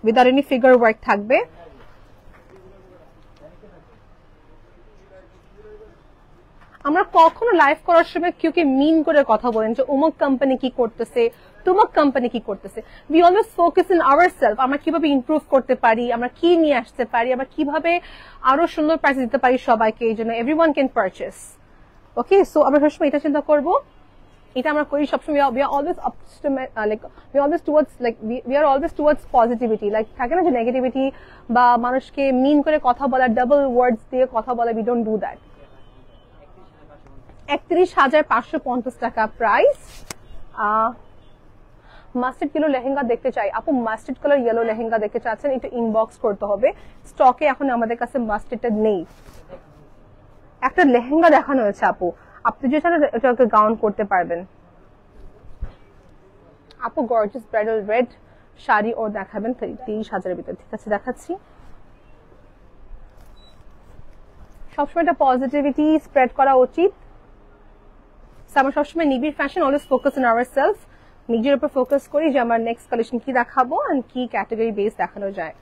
without any figure work থাকবে। আমরা কখনো লাইভ করার সময় কেউ কে মিন করে কথা বলেন যে অমুক কোম্পানি কি করতেছে, তুমুক কোম্পানি কি করতেছে। We always focus in ourself, আমরা কিভাবে ইমপ্রুভ করতে পারি, আমরা কি নিয়ে আসতে পারি, আমরা কিভাবে আরো সুন্দর প্রাইস দিতে পারি সবাইকে, এই জন্য everyone can purchase. Okay, so আমরা সবসময় এটা চিন্তা করবো, এটা আমরা করি সবসময়। We are always like we always towards like we are always towards positivity. Like থাকে না যে নেগেটিভিটি বা মানুষকে মিন করে কথা বলা, ডাবল ওয়ার্ডস দিয়ে কথা বলা, উই ডোন্ট ডু দ্যাট। 31,550 টাকা প্রাইস। মাস্টার্ড ইয়েলো লেহেঙ্গা দেখতে চাই আপু, মাস্টার্ড কালার ইয়েলো লেহেঙ্গা দেখতে চাচ্ছেন, একটু ইনবক্স করতে হবে। স্টকে এখন আমাদের কাছে মাস্টার্ডটা নেই। একটা লেহেঙ্গা দেখানো হয়েছে আপু, আপনি যে চান এটাকে গাউন করতে পারবেন। আপু গর্জিয়াস ব্রাইডাল রেড শাড়ি ও দেখাবেন 30,000-এর ভিতরে। ঠিক আছে দেখাচ্ছি। সবসময় একটা পজিটিভিটি স্প্রেড করা উচিত। আমরা সবসময় নিবিড় fashion always focus on ourself, নিজের উপর ফোকাস করি যে আমার নেক্সট কালেকশন কি দেখাবো এন্ড কি ক্যাটাগরি বেস দেখানো যায়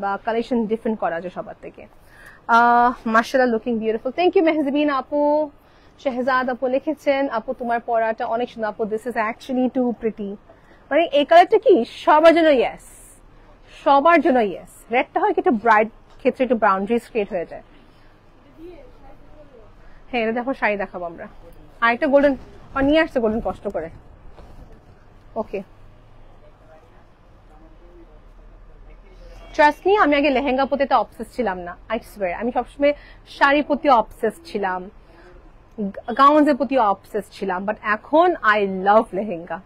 বা কালেকশন ডিফারেন্ট করা যায় সবার থেকে। মাশাআল্লাহ, looking beautiful. Thank you Mehjabin আপু। শাহজাদ আপু লিখেছেন, আপু তোমার পরাটা অনেক সুন্দর আপু, this is actually too pretty. মানে এই কালারটা কি সবার জন্য ইয়েস, সবার জন্য ইয়েস। রেডটা হয় কি একটু ব্রাইট ক্ষেত্রে একটু বাউন্ডারিজ ক্রিয়েট হয়ে যায়। হ্যাঁ এটা দেখো, শাড়ি দেখাবো আমরা। আর একটা গোল্ডেন নিয়ে আসছে, গোল্ডেন কষ্ট করে। ওকে ট্রাস্ট মি, আমি আগে লেহেঙ্গা প্রতি এত অবসেস ছিলাম না, আই সোয়ার। আমি সবসময় শাড়ি প্রতি অবসেস ছিলাম, গাউনের প্রতি অবসেস ছিলাম, বাট এখন আই লাভ লেহেঙ্গা।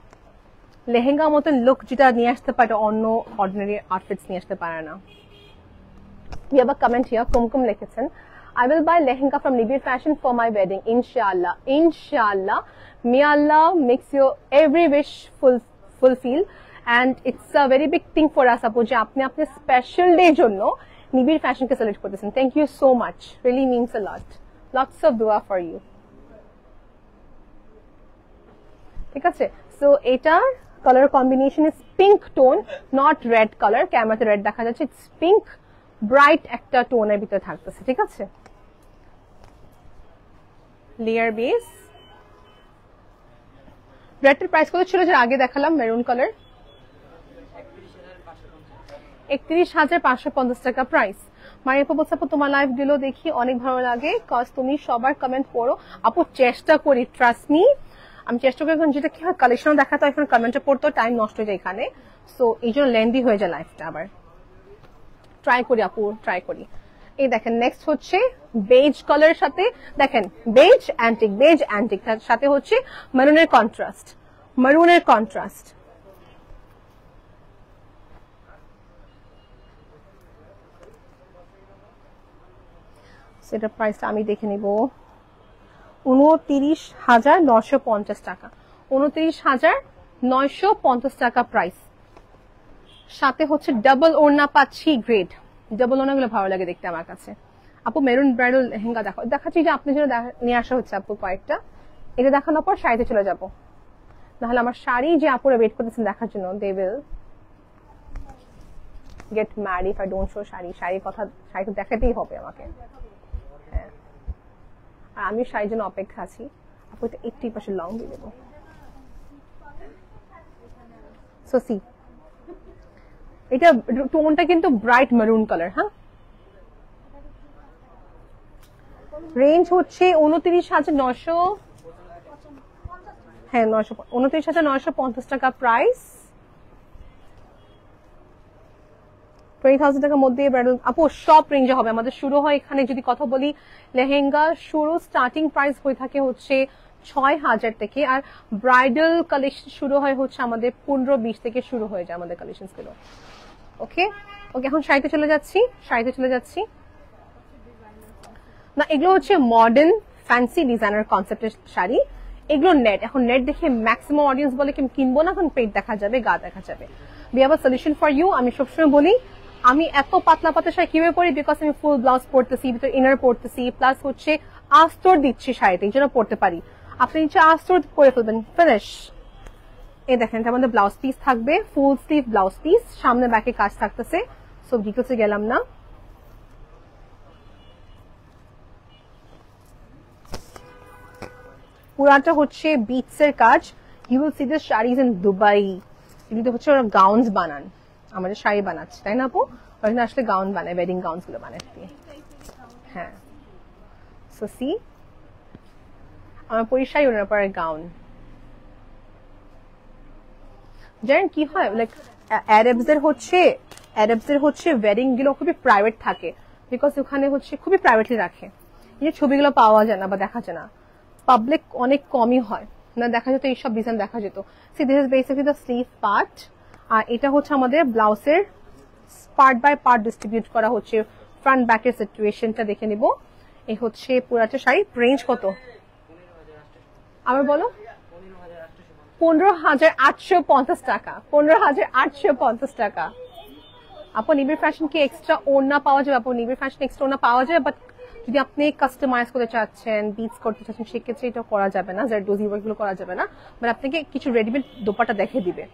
লেহেঙ্গা মতন লুক যেটা নিয়ে আসতে পারে অন্য অর্ডিনারি আউটফিটস নিয়ে আসতে পারে না। We have a comment here, কুমকুম লিখেছেন, I will buy lehenga from Nibir Fashion for my wedding, inshallah. Inshallah, may Allah makes your every wish fulfill, and it's a very big thing for us. Apu je apni apne special day jonno Nibir Fashion ke select kortechen. Thank you so much. Really means a lot. Lots of dua for you. ঠিক আছে, so এটার color combination is pink tone, not red color. ক্যামেরাতে red দেখা যাচ্ছে, it's pink, bright একটা টোনের ভিতরে থাকতেছে। ঠিক আছে, লেয়ার বেস। রেডের প্রাইস কত ছিল যে আগে দেখালাম? মেরুন কালার 31,550 টাকা প্রাইস। মারিয়াপু বলছে, আপু তোমার লাইভ দিলো দেখি অনেক ভালো লাগে, কজ তুমি সবার কমেন্ট পড়ো। আপু চেষ্টা করি, ট্রাস্ট মি, আমি চেষ্টা করি। এখন যেটা কি হয়, কালেকশন দেখাতে হয়, এখন কমেন্টটা পড়তে টাইম নষ্ট হয়ে যায় এখানে, সো এই জন্য লেন্দি হয়ে যায় লাইফটা। আবার ট্রাই করি আপু, ট্রাই করি। এই দেখেন নেক্সট হচ্ছে বেজ কালারের সাথে, দেখেন বেজ অ্যান্টিক, বেজ অ্যান্টিক তার সাথে হচ্ছে মেরুনের কন্ট্রাস্ট, মেরুনের কন্ট্রাস্ট। সেটা প্রাইসটা আমি দেখে নিব, 29,950 টাকা, 29,950 টাকা প্রাইস। সাথে হচ্ছে ডাবল ওড়না পাচ্ছি, গ্রেড ডাবল ওড়নাগুলো ভালো লাগে দেখতে আমার কাছে। আপু মেরুন ব্রাইডাল লেহেঙ্গা দেখাচ্ছি যে আপনার জন্য নিয়ে আসা হচ্ছে আপু কয়েকটা। এটা দেখানোর পর শাড়িতে চলে যাব, নাহলে আমার শাড়ি যে আপুরা ওয়েট করতেছেন দেখার জন্য, they will get mad if I don't show sari. Sari তো দেখাতেই হবে আমাকে। হ্যাঁ, আর আমি শাড়ির জন্য অপেক্ষা আছি। আপু এটা 80% লং দিয়ে দেবো। সো সি, এটা টোনটা কিন্তু ব্রাইট মেরুন কালার। হ্যাঁ, রেঞ্জ হচ্ছে 29,900, হ্যাঁ 29,950 টাকা প্রাইস। 20,000 টাকার মধ্যে ব্রাইডাল আপু সব রেঞ্জে হবে আমাদের। শুরু হয় এখানে যদি কথা বলি, লেহেঙ্গা শুরু স্টার্টিং প্রাইস হয়ে থাকে হচ্ছে 6,000 থেকে, আর ব্রাইডাল কালেকশন শুরু হয় হচ্ছে আমাদের 15-20 থেকে শুরু হয়ে যায় আমাদের কালেকশন গুলো। ওকে ওকে, এখন শাড়িতে চলে যাচ্ছি। না, এগুলো হচ্ছে মডার্ন ফ্যান্সি ডিজাইনার কনসেপ্টের শাড়ি। এগুলো নেট, এখন নেট দেখে ম্যাক্সিমাম অডিয়েন্স বলে কিনবো না, এখন পেট দেখা যাবে, গা দেখা যাবে। We have a solution for you. আমি সবসময় বলি আমি এত পাতলা শাড়ি কিভাবে পরি, বিকজ আমি ফুল ব্লাউজ পরতেছি, ভিতরে ইনার পরতেছি, প্লাস হচ্ছে আস্তর দিচ্ছি শাড়িতে, এই জন্য পরতে পারি। আপনি নিচে আস্তর করে ফেলবেন, ফিনিশ। এই দেখেন, এটা আমাদের ব্লাউজ পিস থাকবে, ফুল স্লিভ ব্লাউজ পিস, সামনে ব্যাকে কাজ থাকতেছে। সব ডিটেলসে গেলাম না। পুরাটা হচ্ছে বিটস এর কাজ। You will see this saris in Dubai. এগুলো হচ্ছে ওরা গাউনস বানান, আমাদের শাড়ি বানাচ্ছে, তাই না আপু? ওরা আসলে গাউন বানায়, ওয়েডিং গাউনস গুলো বানায়। হ্যাঁ, সো সি, আমার পরি শাড়ি, ওনার পরে গাউন। জানেন কি হয়, লাইক অ্যারাবস এর হচ্ছে ওয়েডিং গুলো খুবই প্রাইভেট থাকে, বিকজ ওখানে হচ্ছে খুবই প্রাইভেটলি রাখে। এই যে ছবিগুলো পাওয়া যায় না বা দেখা যায় না, পাবলিক অনেক কমই হয় না, দেখা যেত এইসব ডিজাইন দেখা যেত। See this is basically the sleeve part, আর এটা হচ্ছে আমাদের ব্লাউজের পার্ট বাই পার্ট ডিস্ট্রিবিউট করা হচ্ছে। ফ্রন্ট ব্যাকের সিচুয়েশনটা দেখে নিব। এই হচ্ছে পুরাটা শাড়ি। রেঞ্জ কত আবার বলো? 15,850 টাকা। 15,850 টাকা। আপু নিবিড় ফ্যাশন কি এক্সট্রা ওড়না পাওয়া যাবে? আপু নিবিড় ফ্যাশন এক্সট্রা ওড়না পাওয়া যাবে, বাট যদি আপনি কাস্টমাইজ করতে চাচ্ছেন, বিটস করতে চাচ্ছেন, সেক্ষেত্রে এটা করা যাবে না, জারদোজি ওয়ার্কগুলো করা যাবে না, বাট আপনাকে কিছু রেডিমেড দোপাট্টা দেখে দিবে।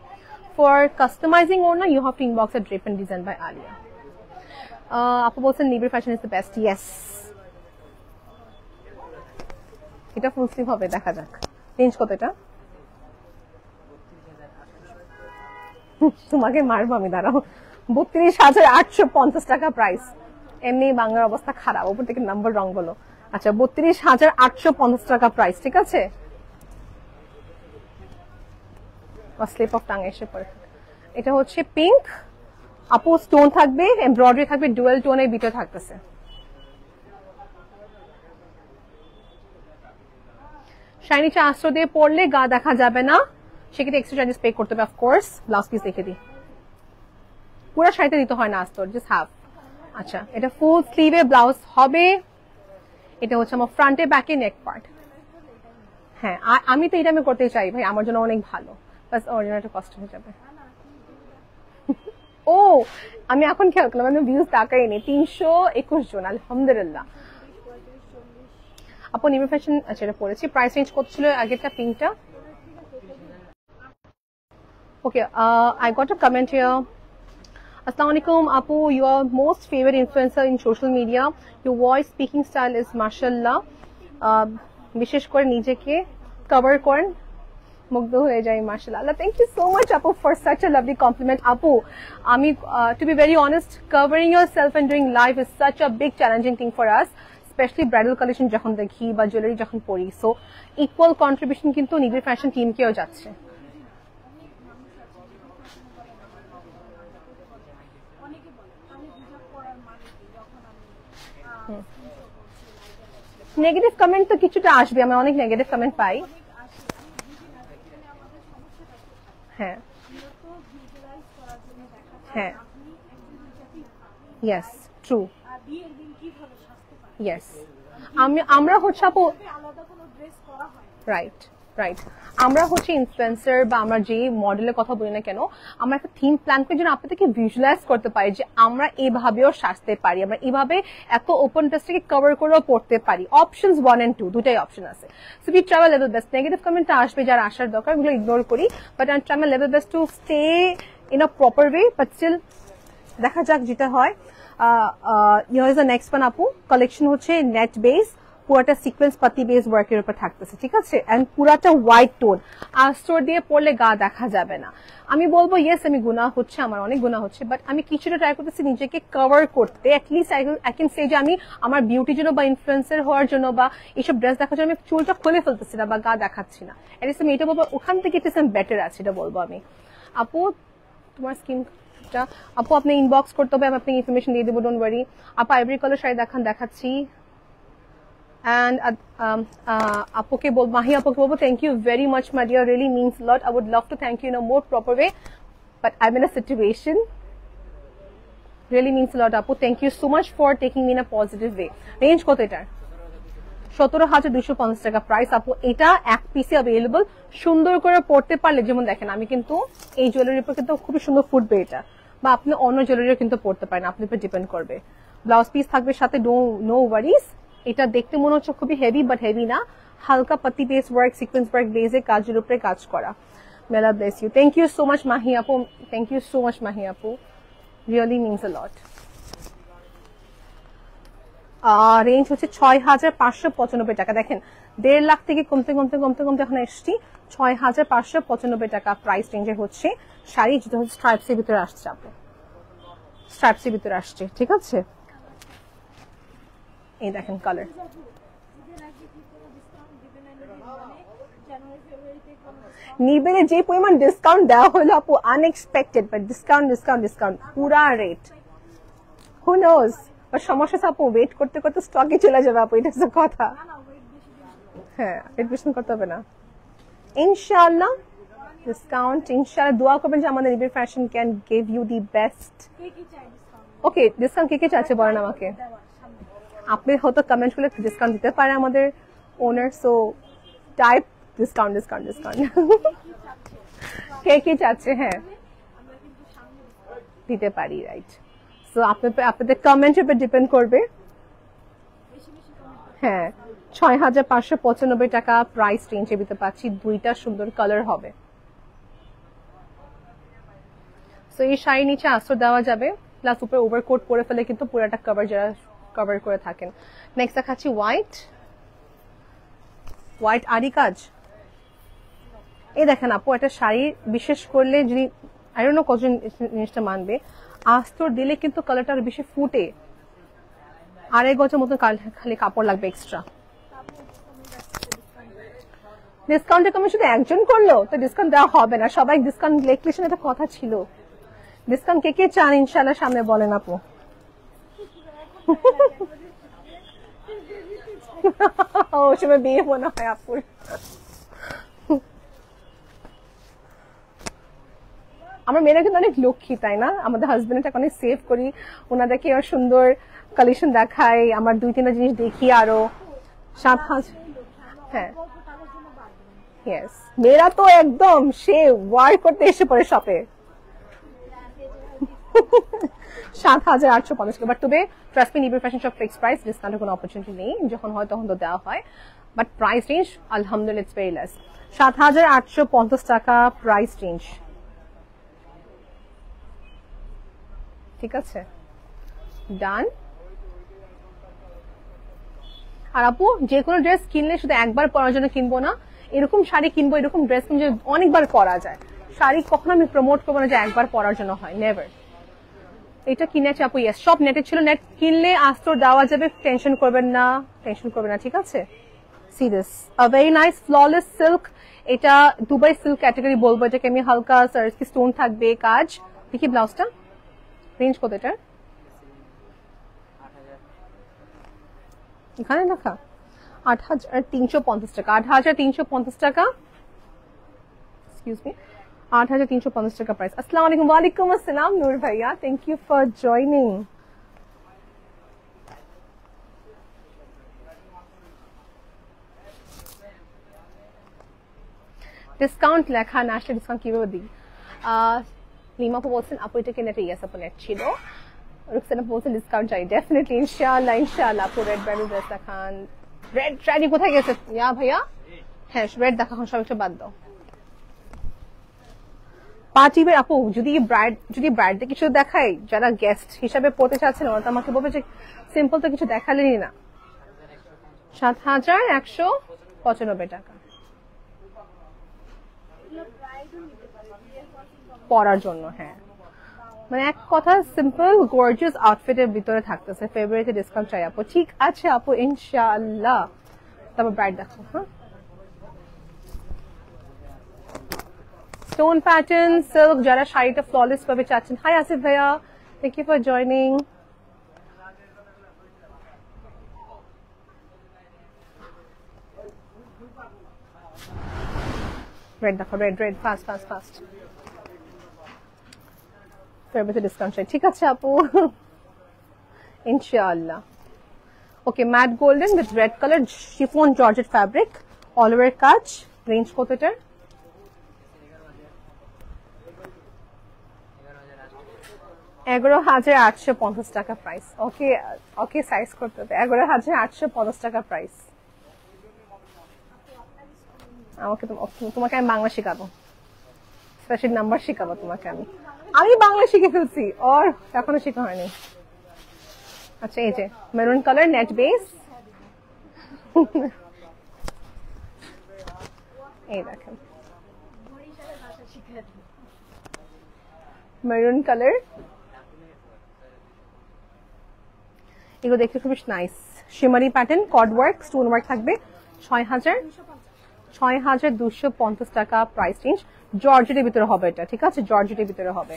ফর কাস্টমাইজিং ওড়না you have to inbox a drape and design by Alia. আপু বলছেন Nibir fashion is the best. Yes, এটা ফুল স্লিভ হবে, দেখা যাক। রেঞ্জ কত এটা? তোমাকে মারবো আমি, দাঁড়াও। 32,850 টাকা প্রাইস। এমনি বাংলার অবস্থা খারাপ, উপর থেকে নাম্বার রং বলো। আচ্ছা, 32,850 টাকা প্রাইস, ঠিক আছে। স্লিপ অফ টাং এসে পড়ে। এটা হচ্ছে পিঙ্ক আপু, স্টোন থাকবে, এমব্রয়ডারি থাকবে, ডুয়েল টোনের ভিতরে থাকতেছে। শাইনি চা আস্ত্র দিয়ে পরলে গা দেখা যাবে না, সেক্ষেত্রে এক্সট্রা চার্জেস পে করতে হবে অফকোর্স। ব্লাউজ পিস দেখে দিই, পুরো শাড়িতে দিতে হয় না আস্তর, জাস্ট হাফ। আচ্ছা, এটা ফুল স্লিভে ব্লাউজ হবে। এটা হচ্ছে আমার ফ্রন্টে ব্যাকে নেক পার্ট। হ্যাঁ, আমি তো এটা আমি করতে চাই ভাই, আমার জন্য অনেক ভালো, বাস অরিজিনালটা কষ্ট হয়ে যাবে। ও, আমি এখন খেয়াল করলাম, আমি ভিউজ তাকাইনি। 321 জন, আলহামদুলিল্লাহ। আপু নিবিড় ফ্যাশন, আচ্ছা এটা পড়েছি। প্রাইস রেঞ্জ কত ছিল আগেরটা, পিঙ্কটা? ওকে, I got a comment here. Assalamu alaikum, Apu, your most favorite influencer in social media. Your voice speaking style is mashallah. বিশেষ করে নিজেকে কভার করেন, মুগ্ধ হয়ে যায় মাশাআল্লাহ। Thank you so much, Apu, for such a lovely compliment. Apu, আমি to be very honest, covering yourself and doing live is such a big challenging thing for us, especially bridal collection যখন দেখি বা জুয়েলারি যখন পরি। So equal contribution কিন্তু নিবিড় ফ্যাশন টিমকেও যাচ্ছে। নেগেটিভ কমেন্ট তো কিছুটা আসবে, আমি অনেক নেগেটিভ কমেন্ট পাই। হ্যাঁ হ্যাঁ, ইয়েস, ট্রু। ইয়েস, আমরা হচ্ছে আপু রাইট, রাইট, আমরা হচ্ছে ইনফ্লুয়েন্সার বা আমরা যে মডেলের কথা বলি না কেন, আমরা একটা থিম প্ল্যান করে যেন আপনাদেরকে ভিজুয়ালাইজ করতে পারি যে আমরা এভাবেও সাজতে পারি, আমরা এভাবে এত ওপেন ড্রেসটাকে কভার করেও পড়তে পারি। অপশনস 1 and 2 দুটাই অপশন আছে। So we try level best. Negative কমেন্টটা আসবে, যারা আসার দরকার ওগুলো ইগনোর করি, but I try level best to stay in a proper way, but still দেখা যাক যেটা হয়। Here is the next one আপু, কালেকশন হচ্ছে নেট বেস, পুরাটা সিকোয়েন্স পাতি বেস ওয়ার্কের উপর থাকতেছে, ঠিক আছে, এন্ড পুরাটা হোয়াইট টোন, আস্তর দিয়ে পরলে গা দেখা যাবে না। আমি বলবো ইয়েস আমি গুনাহ হচ্ছে, আমার অনেক গুনাহ হচ্ছে, বাট আমি কিছুটা ট্রাই করতেছি নিজেকে কভার করতে। অ্যাটলিস্ট আই ক্যান সে যে আমি আমার বিউটির জন্য বা ইনফ্লুয়েন্সার হওয়ার জন্য বা এইসব ড্রেস দেখার জন্য আমি চুলটা খুলে ফেলতেছি না বা গা দেখাচ্ছি না। অ্যাটলিস্ট আমি এটা বলবো ওখান থেকে একটু বেটার আছে, এটা বলবো আমি। আপু তোমার স্কিন, আপু আপনি ইনবক্স করতে হবে, আমি আপনাকে ইনফরমেশন দিয়ে দেবো, ডোন্ট ওয়ারি। আপু আইভরি কালার শাড়ি দেখাচ্ছি। And apuke bol mahi apuke bolbo thank you very much my dear, really means a lot. I would love to thank you in a more proper way, but I'm in a situation, really means a lot apu, thank you so much for taking me in a positive way. Range কত এটার? 17,250 টাকা প্রাইস আপু। এটা এক পিসে अवेलेबल, সুন্দর করে পড়তে পারলে, যেমন দেখেন আমি কিন্তু এই জুয়েলারির উপর কিন্তু খুব সুন্দর ফুটবে এটা, বা আপনি অন্য জুয়েলারিও কিন্তু পড়তে পারেন, আপনার উপর ডিপেন্ড করবে। ব্লাউজ পিস থাকবে সাথে, নো ওয়ারিজ। এটা দেখতে মনে হচ্ছে খুবই হেভি, বাট হেভি না, হালকা পাতি বেস ওয়ার্ক, সিকোয়েন্স ওয়ার্ক বেসে কাজের উপরে কাজ করা। মেলা bless you, thank you so much Mahi আপু, thank you so much Mahi আপু, really means a lot. Range হচ্ছে 6,595 টাকা। দেখেন 1.5 লাখ থেকে কমতে কমতে কমতে কমতে এখন এসছি 6,595 টাকা প্রাইস রেঞ্জে হচ্ছে শাড়ি, যেটা হচ্ছে স্ট্রাইপসের ভিতরে আসছে আপু, স্ট্রাইপসের ভিতরে আসছে, ঠিক আছে। এই দেখেন কালার, নিবেলে যে পরিমাণ ডিসকাউন্ট দেওয়া হলো আপু unexpected, but discount discount discount পুরা রেট, হু নোজ। আর সমস্যা আপু ওয়েট করতে করতে স্টকে চলে যাবে আপু, এটা হচ্ছে কথা। হ্যাঁ ওয়েট বেশি করতে হবে না, ইনশাআল্লাহ ডিসকাউন্ট, ইনশাআল্লাহ দোয়া করবেন যে আমাদের Nibir fashion can give you the best. Okay discount কে কে চাচ্ছে বলেন আমাকে, আপনি হয়তো কমেন্ট করলে ডিসকাউন্ট দিতে পারে আমাদের owner, so type discount discount discount কে কে চাচ্ছে, হ্যাঁ দিতে পারি, রাইট। সো আপনাদের কমেন্টের উপর ডিপেন্ড করবে। হ্যাঁ 6,595 টাকা প্রাইস রেঞ্জে দিতে পাচ্ছি, দুইটা সুন্দর কালার হবে। সো এই শাড়ি নিচে আস্তর দেওয়া যাবে, প্লাস উপরে ওভারকোট পরে ফেলে কিন্তু পুরোটা কভার, যারা কভার করে থাকেন। নেক্সট দেখাচ্ছি হোয়াইট, হোয়াইট আরি কাজ। এই দেখেন আপু একটা শাড়ি বিশেষ করলে যদি আই ডোন্ট নো কতজন জিনিসটা মানবে, আস্তর দিলে কিন্তু কালারটা আরো বেশি ফুটে, 2.5 গজের মতো খালি কাপড় লাগবে এক্সট্রা। ডিসকাউন্টের কমে শুধু একজন করলো তো ডিসকাউন্ট দেওয়া হবে না, সবাই ডিসকাউন্ট লেখলেশন একটা কথা ছিল। ডিসকাউন্ট কে কে চান ইনশাআল্লাহ সামনে বলেন আপু। ও সময় বিয়ে মনে হয় আপুর। আমরা মেয়েরা কিন্তু অনেক লক্ষ্মী তাই না, আমাদের হাজবেন্ডটাকে অনেক সেভ করি, ওনাদেরকে আর সুন্দর কালেকশন দেখাই, আমার 2-3টা জিনিস দেখি আরো 7,000। হ্যাঁ ইয়েস, মেয়েরা তো একদম সে ওয়ার্ক করতে এসে পড়ে শপে। 7,850 টাকা, বাট তবে ট্রাস্ট মি নিবিড় ফ্যাশন শপ ফিক্স প্রাইস, ডিসকাউন্টের কোনো অপরচুনিটি নেই, যখন হয় তখন তো দেওয়া হয়, বাট প্রাইস রেঞ্জ আলহামদুলিল্লাহ ইটস ভেরি লেস। 7,850 টাকা প্রাইস রেঞ্জ, ঠিক আছে ডান। আর আপু যে কোনো ড্রেস কিনলে শুধু একবার পরার জন্য কিনবো না, এরকম শাড়ি কিনবো, এরকম ড্রেস কিনবো অনেকবার পরা যায়। শাড়ি কখনো আমি প্রমোট করবো না যে একবার পরার জন্য হয়, নেভার। এটা কিনেছে আপু, ইয়েস সব নেটে ছিল, নেট কিনলে আস্তর দেওয়া যাবে, টেনশন করবেন না, টেনশন করবেন না, ঠিক আছে। C this a very nice flawless silk, এটা দুবাই সিল্ক ক্যাটাগরি বলবো, এটাকে আমি হালকা সার্কি স্টোন থাকবে কাজ। দেখি ব্লাউজটা রেঞ্জ কত এটার, এখানে লেখা 8,350 টাকা, 8,350 টাকা, এক্সকিউজ মি 8,350 টাকা প্রাইস। আসসালামু আলাইকুম। ওয়ালাইকুম আসসালাম নূর ভাইয়া, thank you for joining. Discount লেখা না আসলে ডিসকাউন্ট কিভাবে দিই? লিমা আপু বলছেন আপু এটা কিনে একটা ইয়েস আপু নেট ছিল। রুকসানা আপু বলছেন ডিসকাউন্ট চাই, ডেফিনেটলি ইনশাআল্লাহ ইনশাআল্লাহ। আপু রেড ব্যান্ড ড্রেস দেখান। রেড ট্রাইডি কোথায় গেছে ইয়া ভাইয়া? হ্যাঁ রেড দেখা, এখন সব একটু বাদ দাও। পার্টি ওয়্যার আপু যদি ব্রাইডদের কিছু দেখাই, যারা গেস্ট হিসাবে পড়তে চাচ্ছেন ওরা তো আমাকে বলবে যে সিম্পল তো কিছু দেখালেনি না। 7,195 টাকা পরার জন্য। হ্যাঁ মানে এক কথা সিম্পল গর্জিয়াস আউটফিটের ভিতরে থাকতেছে। ফেব্রুয়ারিতে ডিসকাউন্ট চাই আপু। ঠিক আছে আপু ইনশাআল্লাহ। তারপর ব্রাইড দেখো। হ্যাঁ স্টোন প্যাটার্ন সিল্ক, যারা শাড়িটা ফ্ললেস ভাবে চাচ্ছেন। হাই আসিফ ভাইয়া, thank you for joining. Red দেখো, red red fast fast fast. ফেব্রুয়ারিতে ডিসকাউন্ট চাই। ঠিক আছে আপু ইনশাআল্লাহ। Okay matte golden with red colour chiffon georgette fabric, all over কাজ। রেঞ্জ কত এটার? 11,850 টাকা প্রাইস। ওকে ওকে সাইজ করতে হবে। 11,850 টাকা প্রাইস। আমাকে তোমাকে আমি বাংলা শেখাবো, স্পেশাল নাম্বার শেখাবো তোমাকে। আমি বাংলা শিখে ফেলছি, ওর এখনো শেখা হয়নি। আচ্ছা এই যে মেরুন কালার নেট বেস, এই দেখেন মেরুন কালার, এগুলো দেখতে খুবই nice. Shimmery pattern, cord work, stone work থাকবে। 6,250 টাকা প্রাইস রেঞ্জ। জর্জেটের ভিতরে হবে এটা, ঠিক আছে জর্জেটের ভিতরে হবে।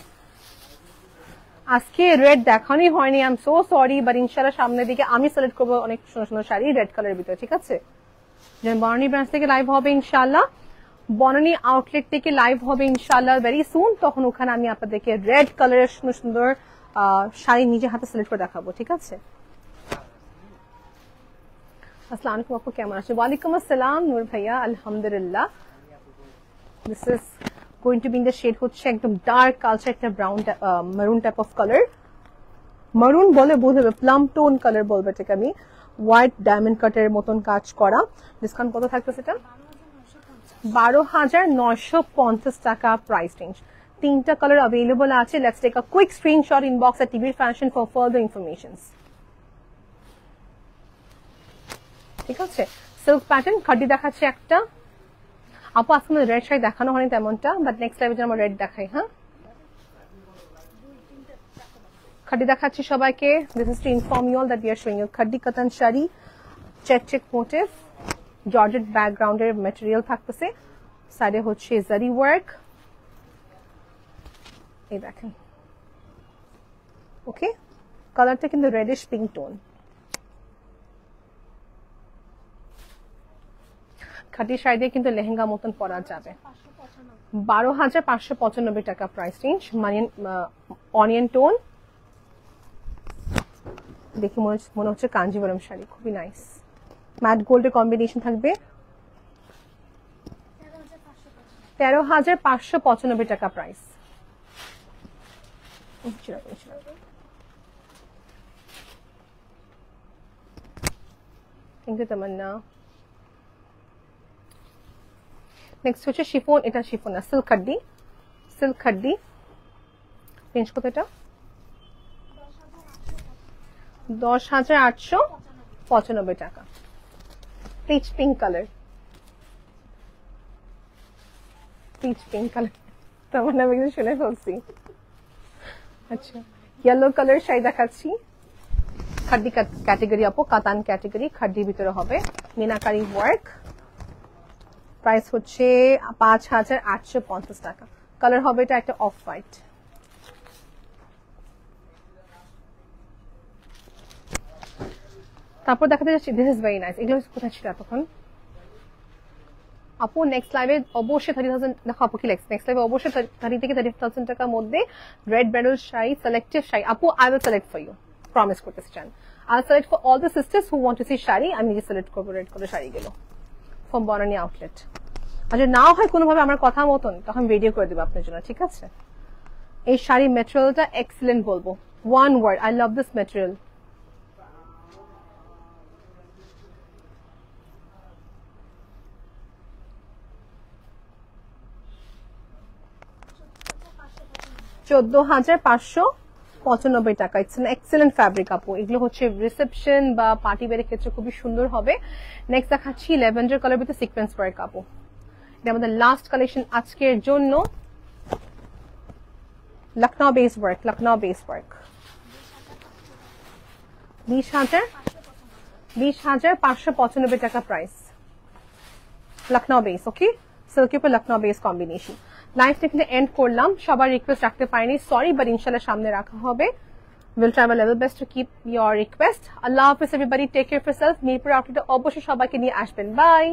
আজকে রেড দেখানোই হয়নি, I am so sorry, but ইনশাআল্লাহ সামনের দিকে আমি সিলেক্ট করবো অনেক সুন্দর সুন্দর শাড়ি রেড কালারের ভিতরে, ঠিক আছে। যেমন বনানী ব্রাঞ্চ থেকে লাইভ হবে ইনশাআল্লাহ, বনানী আউটলেট থেকে লাইভ হবে ইনশাআল্লাহ ভেরি সুন। তখন ওখানে আমি আপনাদেরকে রেড কালারের সুন্দর সুন্দর শাড়ি নিজে হাতে সিলেক্ট করে দেখাবো, ঠিক আছে। আসসালামু আলাইকুম আপু, কেমন আছেন? ওয়ালাইকুম আসসালাম নূর ভাইয়া, আলহামদুলিল্লাহ। This is going to be in the shade হচ্ছে একদম ডার্ক কালচার, একটা brown maroon type of colour. Maroon বলে বোঝাবে, প্লাম টোন কালার বলবে এটাকে আমি। হোয়াইট ডায়মন্ড কাটের মতন কাজ করা। ডিসকাউন্ট কত থাকতেছে এটা? 12,950 টাকা প্রাইস রেঞ্জ। 3টা কালার অ্যাভেলেবল আছে। Let's take a quick screenshot inbox at টিভির ফ্যাশন ফর ফার্দার ইনফরমেশনস, ঠিক আছে। সিল্ক প্যাটার্ন খাড্ডি দেখাচ্ছে একটা আপু। আজকে রেড শাড়ি দেখানো হয়নি তেমনটা, বাট নেক্সট টাইমে যেন আমরা রেড দেখাই। হ্যাঁ খাড্ডি দেখাচ্ছি সবাইকে। This is to inform you all that we are showing you khaddi katan sari, check check motive, georgette ব্যাকগ্রাউন্ডের ম্যাটেরিয়াল থাকতেছে। সাইডে হচ্ছে জারি ওয়ার্ক, এই দেখেন। ওকে কালারটা কিন্তু রেডিশ পিঙ্ক টোন। খাটি শাড়ি দিয়ে কিন্তু লেহেঙ্গা মতন পরা যাবে। 12,595 টাকা প্রাইস রেঞ্জ। অনিয়ন টোন, দেখি মনে হচ্ছে কাঞ্জিবরম শাড়ি, খুবই নাইস। ম্যাট গোল্ডের কম্বিনেশন থাকবে। 13,595 টাকা price. Thank you Tamanna. Next হচ্ছে শিফন, এটা শিফন না, silk khaddi. Silk khaddi range কত এটা? 10,895 টাকা। Peach pink colour, peach pink colour, তেমন আমি কিন্তু শুনে ফেলছি। আচ্ছা ইয়েলো কালার শাড়ি দেখাচ্ছি। খাড্ডি ক্যাটেগরি আপু, কাতান ক্যাটেগরি, খাড্ডির ভিতরে হবে। মিনাকারি ওয়ার্ক, প্রাইস হচ্ছে 5,850 টাকা। কালার হবে এটা একটা অফ হোয়াইট। তারপর দেখাতে যাচ্ছি, দিস ইজ ভেরি নাইস। এগুলো কোথায় ছিল এতক্ষণ আপু? নেক্সট লাইভে অবশ্যই 30,000 দেখো আপু, কি নেক্সট লাইভে অবশ্যই 30 থেকে 35,000 টাকার মধ্যে রেড ব্যান্ডেল শাড়ি, সিলেক্টিভ শাড়ি আপু I will select for you, promise করতেছি চান। I select for all the sisters who want to see sari. আমি নিজে সিলেক্ট করবো রেড কালার শাড়িগুলো ফ্রম বনানী আউটলেট। আর যদি নাও হয় কোনোভাবে আমার কথা মতন তখন ভিডিও করে দেবো আপনার জন্য, ঠিক আছে? এই শাড়ি ম্যাটেরিয়ালটা এক্সিলেন্ট বলবো, one word, I love this material. $14,595 টাকা। ইটস এন এক্সেলেন্ট ফ্যাব্রিক আপু। এগুলো হচ্ছে রিসেপশন বা পার্টি ওয়্যারের ক্ষেত্রে খুবই সুন্দর হবে। নেক্সট দেখাচ্ছি ল্যাভেন্ডার কালার ভিতরে সিকোয়েন্স ওয়ার্ক আপু। এটা আমাদের লাস্ট কালেকশন আজকের জন্য। Lucknow base work, Lucknow base work 20,595 টাকা প্রাইস। লখনউ বেস, ওকে, সিল্কের উপর লখনউ বেস কম্বিনেশন। লাইফটা এখানে এন্ড করলাম, সবার রিকোয়েস্ট রাখতে পারিনি, সরি, বাট ইনশাল্লাহ সামনে রাখা হবে। We'll try our level best to keep your request. Allah Hafiz everybody, take care of yourself. Mirpur আউটলেটে অবশ্যই সবাইকে নিয়ে আসবেন। বাই।